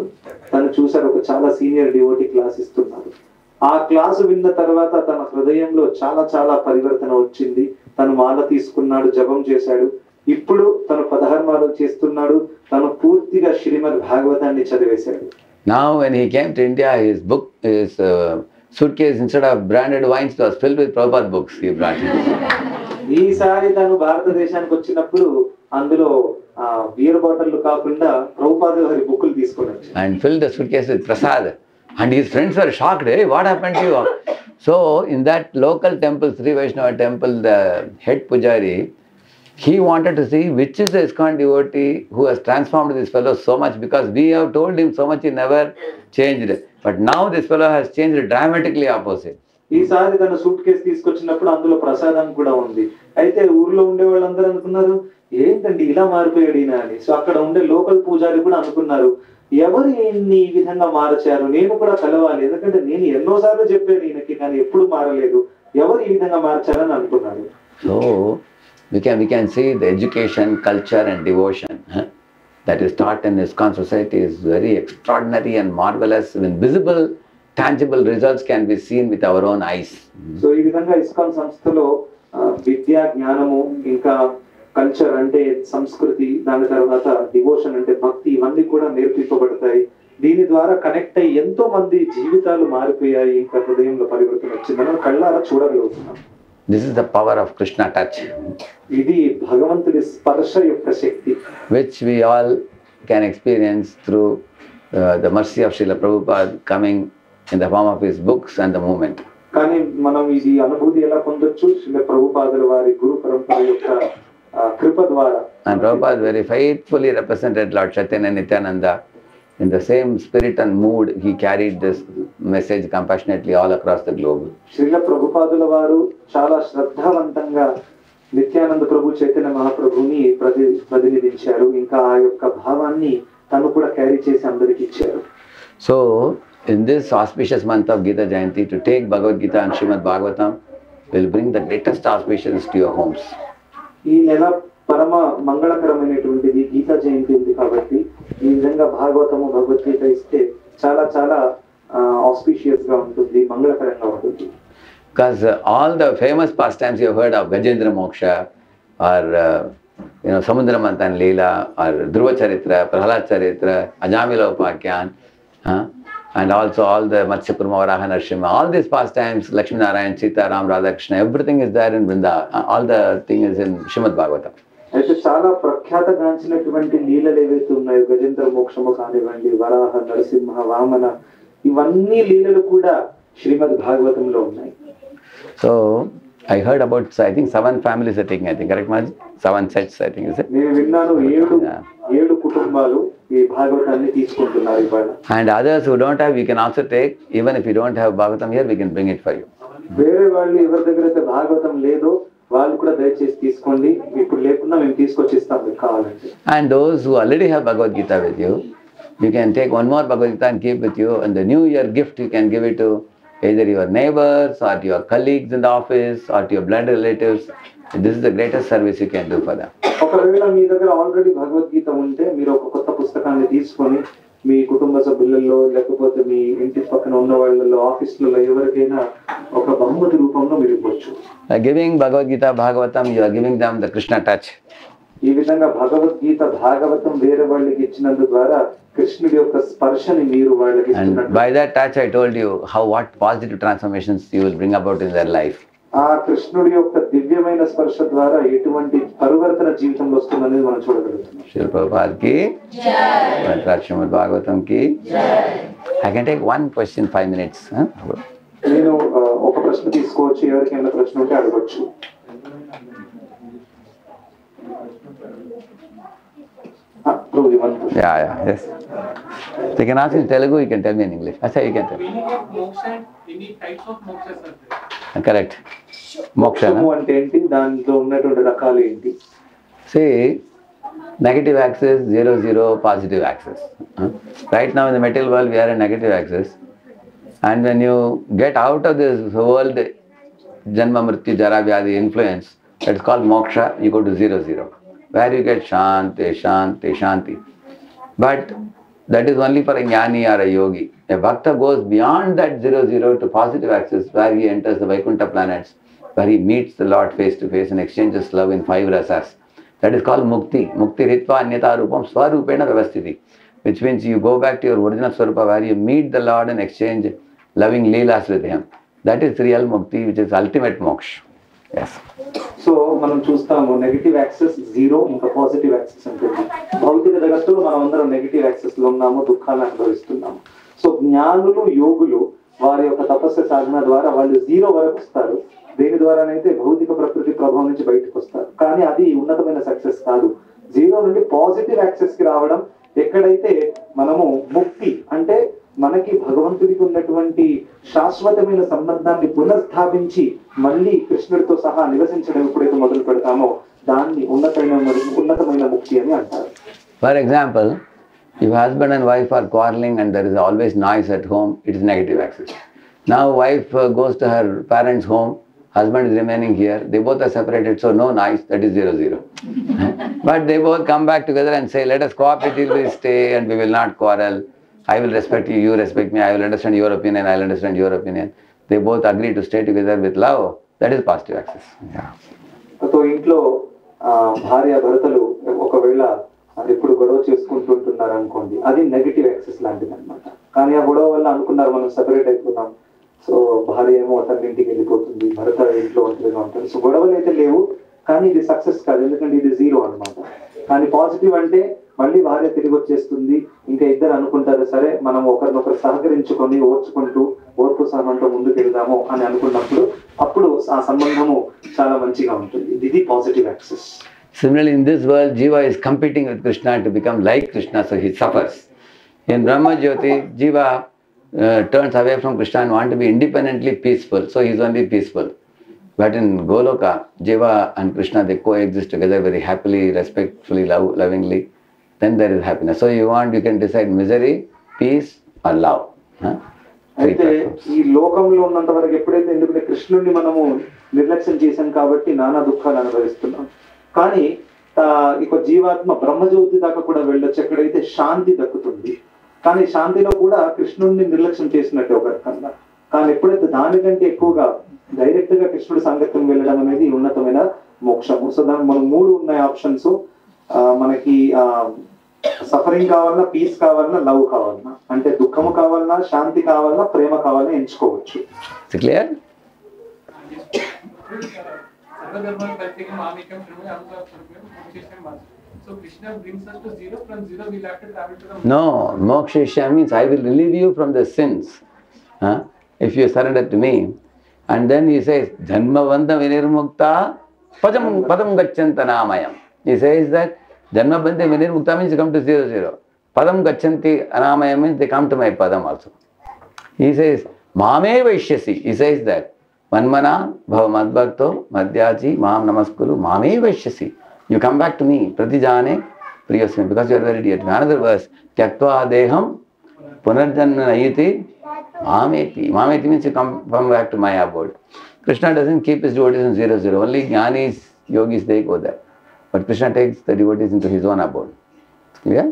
తను చూశారు ఒక చాలా senior devotee class ఇస్తున్నారు. ఆ క్లాసు విన్న తర్వాత తన హృదయంలో చాలా చాలా పరివర్తన వచ్చింది. తను మాల తీసుకున్నాడు, జపం చేశాడు. ఇప్పుడు తను 16 మాలలు చేస్తున్నాడు. తను పూర్తిగా శ్రీమద్ భాగవతాన్ని చదివేశాడు. Now when he came to India, his suitcase, instead of branded wines, was filled with Prabhupada books he brought in. ఈసారి తను భారతదేశానికి వచ్చినప్పుడు అందులో బియర్ బాటిల్ కాకుండా ప్రభుపాద గారి బుక్కులు తీసుకొని వచ్చాడు. And filled the suitcase with prasad. And his friends were shocked. Hey, what happened to you? So in that local temple, Sri Vaishnava temple, the head pujari, he wanted to see which is the ISKCON devotee who has transformed this fellow so much, because we have told him so much he never changed. But now this fellow has changed dramatically opposite. ఈసారి తన suit case తీసుకొచ్చినప్పుడు అందులో ప్రసాదం కూడా ఉంది. అయితే ఊర్లో ఉండే వాళ్ళందరూ అనుకున్నారు ఏంటండి ఇలా మారిపోయాడు ఈయన అని. సో అక్కడ ఉండే లోకల్ పూజారి కూడా అనుకున్నారు ఎవరు ఈయన్ని ఈ విధంగా మార్చారు, నేను కూడా కలవాలి, ఎందుకంటే నేను ఎన్నోసార్లు చెప్పాను ఈయనకి కానీ ఎప్పుడు మారలేదు, ఎవరు ఈ విధంగా మార్చారని అనుకున్నారు. So we can see the education, culture and devotion that is taught in ISKCON society is very extraordinary and marvelous. When visible, tangible results can be seen with our own eyes. So ఈ విధంగా ISKCON సంస్థలో విద్య, జ్ఞానము, ఇంకా culture అంటే సంస్కృతి, దాని తర్వాత devotion అంటే భక్తి, ఇవన్నీ కూడా నేర్పించబడతాయి. దీని ద్వారా కనెక్ట్ అయ్యి ఎంతో మంది జీవితాలు మారిపోయాయి, ఇంకా హృదయంలో పరివర్తన వచ్చింది. మనం కళ్ళారా చూడగలుగుతున్నాం. This is the power of Krishna touch, ఇది భగవంతుడి స్పర్శ యొక్క శక్తి, which we all can experience through the mercy of Srila Prabhupada coming in the form of his books and the movement. కానీ మనం ఇది అనుభూతి ఎలా పొందొచ్చు? శ్రీల ప్రభుపాదుల వారి గురు పరంపర యొక్క కృప ద్వారా. And Prabhupada very faithfully represented Lord Chaitanya Nityananda. In the same spirit and mood, he carried this message compassionately all across the globe. Srila ప్రభుపాదుల వారు చాలా శ్రద్ధావంతంగా నిత్యానంద ప్రభు, చైతన్య మహాప్రభుని ప్రతినిధించారు. ఇంకా ఆ యొక్క భావాన్ని తను కూడా క్యారీ చేసి అందరికి ఇచ్చారు. So in this auspicious month of Gita Jayanti, to take Bhagavad Gita and Srimad Bhagavatam will bring the greatest auspicious to your homes. ఈ నెల పరమ మంగళకరమైనటువంటిది గీతా జయంతి ఉంది కాబట్టి ఈ విధంగా భాగవతము, భగవద్గీత ఇస్తే చాలా చాలా ఆస్పిషియస్ గా ఉంటుంది, మంగళకరంగా ఉంటుంది. Because all the famous pastimes you have heard of, Gajendra Moksha or Samudra Manthan Leela or Dhruva Charitra, Prahalad Charitra, Ajamila Upakyan, and also all the Matsya Kurma, Varaha Narsimha, all these pastimes, Lakshmi Narayan, Sita, Ram, Radha Krishna, everything is there in Vrinda. All the thing is in Srimad Bhagavatam. అయితే చాలా ప్రఖ్యాతగాంచినటువంటి లీలలు ఏవైతే ఉన్నాయో, గజేంద్ర మోక్షము కానివ్వండి, వరాహ, నరసింహ, వామన, ఇవన్నీ లీలలు కూడా శ్రీమద్ భాగవతంలో ఉన్నాయి. So I heard about, I think 7 families are taking, I think, correct Maji? 7 sets, I think, is it? నేను విన్నాను 7 కుటుంబాలు ఈ భాగవతాన్ని తీసుకుంటున్నారు ఇవాళ. And others who don't have, you can also take. Even if you don't have Bhagavatam here, we can bring it for you. వేరే వాళ్ళు ఎవరి దగ్గర అయితే భాగవతం లేదో వాళ్ళు కూడా దయచేసి తీసుకోండి. ఇప్పుడు లేకుండా మేము తీసుకొచ్చిస్తాం మీకు కావాలంటే. And those who already have Bhagavad Gita with you, you can take one more Bhagavad Gita and keep with you. And the New Year gift you can give it to either your neighbors or to your colleagues in the office or to your blood relatives. This is the greatest service you can do for them. ఒకవేళ మీ దగ్గర already Bhagavad Gita ఉంటే మీరు ఒక కొత్త పుస్తకాన్ని తీసుకొని మీ కుటుంబ సభ్యులలో, లేకపోతే మీ ఇంటి పక్కన ఉన్న వాళ్ళలో, ఆఫీసులలో ఎవరికైనా ఒక బహుమతి రూపంలో మీరు ఇవ్వచ్చు. Giving Bhagavad Gita, Bhagavatam, you are giving them the Krishna touch. ఈ విధంగా భగవద్గీత, భాగవతం వేరే వాళ్ళకి ఇచ్చినందు ద్వారా కృష్ణుడి యొక్క స్పర్శని మీరు వాళ్ళకి ఇస్తున్నారు. And by that touch I told you what positive transformations you will bring about in their life. ఆ కృష్ణుడి యొక్క దివ్యమైన స్పర్శ ద్వారా ఎటువంటి పరివర్తన జీవితంలో వస్తుందనేది మనం చూడగలుగుతున్నాం. Srila Prabhupada ki jai. Srimad Bhagavatam ki jai. I can take one question, 5 minutes. నేను ఒక ప్రశ్న తీసుకోవచ్చు, ఎవరికైనా ప్రశ్న ఉంటే అడగొచ్చు. Yeah, yes. So you can ask in Telugu, you can tell me in English. I say you can tell me. Meaning of moksha, any types of moksha are there? Correct. మోక్షము అంటే ఏంటి, దాంట్లో ఉన్నటువంటి రకాలు ఏంటి? See, negative axis, 0, 0, positive axis. Right now in the material world we are in negative axis, and when you get out of this world Janma Mrityu Jara Vyadhi influence, it's called moksha, you go to 0, 0, where you get shanti, shanti, shanti. But that is only for a jnani or a yogi. A bhakta goes beyond that 0, 0 to positive axis, where he enters the Vaikuntha planets, where he meets the Lord face to face and exchanges love in 5 rasas. That is called mukti. Mukti ritva anyata rupam swarupena vyavasthiti, which means you go back to your original swarupa, where you meet the Lord and exchange loving leelas with him. That is real mukti, which is ultimate moksha. Yes. So మనం చూస్తాము negative access 0, ఇంకా positive access ఉంటుంది. భౌతిక జగత్తులో మనం అందరం negative access లో ఉన్నాము, దుఃఖాలను అనుభవిస్తున్నాము. సో జ్ఞానులు, యోగులు వారి యొక్క తపస్సు సాధన ద్వారా వాళ్ళు 0 వరకు వస్తారు. దేని ద్వారానైతే భౌతిక ప్రకృతి ప్రభావం నుంచి బయటకు వస్తారు. కానీ అది ఉన్నతమైన సక్సెస్ కాదు. 0 నుండి పాజిటివ్ యాక్సెస్ కి రావడం, ఎక్కడైతే మనము ముక్తి అంటే మనకి భగవంతుడికి ఉన్నటువంటి శాశ్వతమైన సంబంధాన్ని పునఃస్థాపించి మళ్ళీ కృష్ణుడితో సహా నివసించడం ఎప్పుడైతే మొదలు పెడతామో దాన్ని ఉన్నతమైన ముక్తి అని అంటారు. For example, if husband and wife are quarreling and there is always noise at home, it is negative axis. Now wife goes to her parents' home, husband is remaining here, they both are separated, so no noise, that is 0, 0. But they both come back together and say, let us cooperatively stay and we will not quarrel. I will respect you, you respect me, I will understand your opinion, I will understand your opinion. They both agree to stay together with love. That is positive axis. Yeah. So ఇంట్లో భార్య భర్తలు ఒకవేళ ఎప్పుడు గొడవ చేసుకుంటుంటున్నారు అనుకోండి, అది negative access లాంటిది అనమాట. కానీ ఆ గొడవ వల్ల అనుకున్నారు మనం సెపరేట్ అయిపోతాం, సో భార్య ఏమో అతని ఇంటికి వెళ్ళిపోతుంది, భర్త ఇంట్లో ఒంటరిగా ఉంటారు. సో గొడవలు అయితే లేవు, కానీ ఇది సక్సెస్ కాదు, ఎందుకంటే ఇది 0 అనమాట. కానీ పాజిటివ్ అంటే మళ్ళీ భార్య తిరిగి వచ్చేస్తుంది, ఇంకా ఇద్దరు అనుకుంటారు సరే మనం ఒకరినొకరు సహకరించుకొని ఓర్చుకుంటూ ఓర్పు సహనంతో ముందుకు వెళ్దాము అని అనుకున్నప్పుడు అప్పుడు ఆ సంబంధము చాలా మంచిగా ఉంటుంది. ఇది positive access. Similarly, in this world, Jiva is competing with Krishna to become like Krishna, so he suffers. In Brahma Jyoti, Jiva turns away from Krishna and wants to be independently peaceful, so he is only peaceful. But in Goloka, Jiva and Krishna, they coexist together very happily, respectfully, lovingly. Then there is happiness. So you can decide misery, peace or love. అయితే ఈ లోకంలో ఉన్నంత వరకు ఎప్పుడైతే, ఎందుకంటే కృష్ణుడిని మనము నిర్లక్ష్యం చేశాం కాబట్టి నానా దుఃఖాలు అనుభవిస్తున్నాం. కానీ ఇక జీవాత్మ బ్రహ్మజ్యోతి దాకా కూడా వెళ్ళొచ్చు, ఎక్కడైతే శాంతి దక్కుతుంది. కానీ శాంతిలో కూడా కృష్ణుడిని నిర్లక్ష్యం చేసినట్టే ఒక రకంగా. కానీ ఎప్పుడైతే దానికంటే ఎక్కువగా డైరెక్ట్ గా కృష్ణుడి సాంగత్యం వెళ్ళడం అనేది ఉన్నతమైన మోక్షము. సో దానికి మనం 3 ఉన్నాయి ఆప్షన్స్. మనకి సఫరింగ్ కావాలన్నా, పీస్ కావాలన్నా, లవ్ కావాలన్నా, అంటే దుఃఖము కావాలన్నా, శాంతి కావాలన్నా, ప్రేమ కావాలన్నా ఎంచుకోవచ్చు. Clear? No, moksha means I will relieve you from the sins if you surrender to me. And then he says, Janma bandha vinirmukta padam gacchanta namayam. He says that Janma bandha vinirmukta means you come to 0, 0. Padam gachanti anamayam means they come to my padam also. He says, Mame vaishyasi. He says that. Manmana bhava madbhakto madhyaji mam namaskuru mame vaishyasi. You come back to me, pratijane priyasmi, because you are very dear to me. Another verse, tyaktva deham punarjanma nayiti mameti. Mameti means you come back to my abode. Krishna doesn't keep his devotees in 0, 0. Only jnanis, yogis, they go there. But Krishna takes the devotees into his own abode. Clear?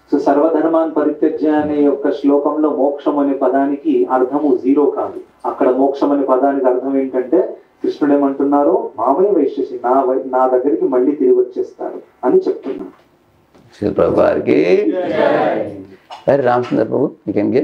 So సర్వధర్మాన్ పరిత్యజ్య అనే యొక్క శ్లోకంలో మోక్షం అనే పదానికి అర్థము 0 కాదు. అక్కడ మోక్షం అనే పదానికి అర్థం ఏంటంటే కృష్ణుడు ఏమంటున్నారు, మామయ్య వైశ్యసి, నా దగ్గరికి మళ్ళీ తిరిగి వచ్చేస్తారు అని చెప్తున్నారు. Srila Prabhupada ki Jai. Ramchandra Prabhu, you can give.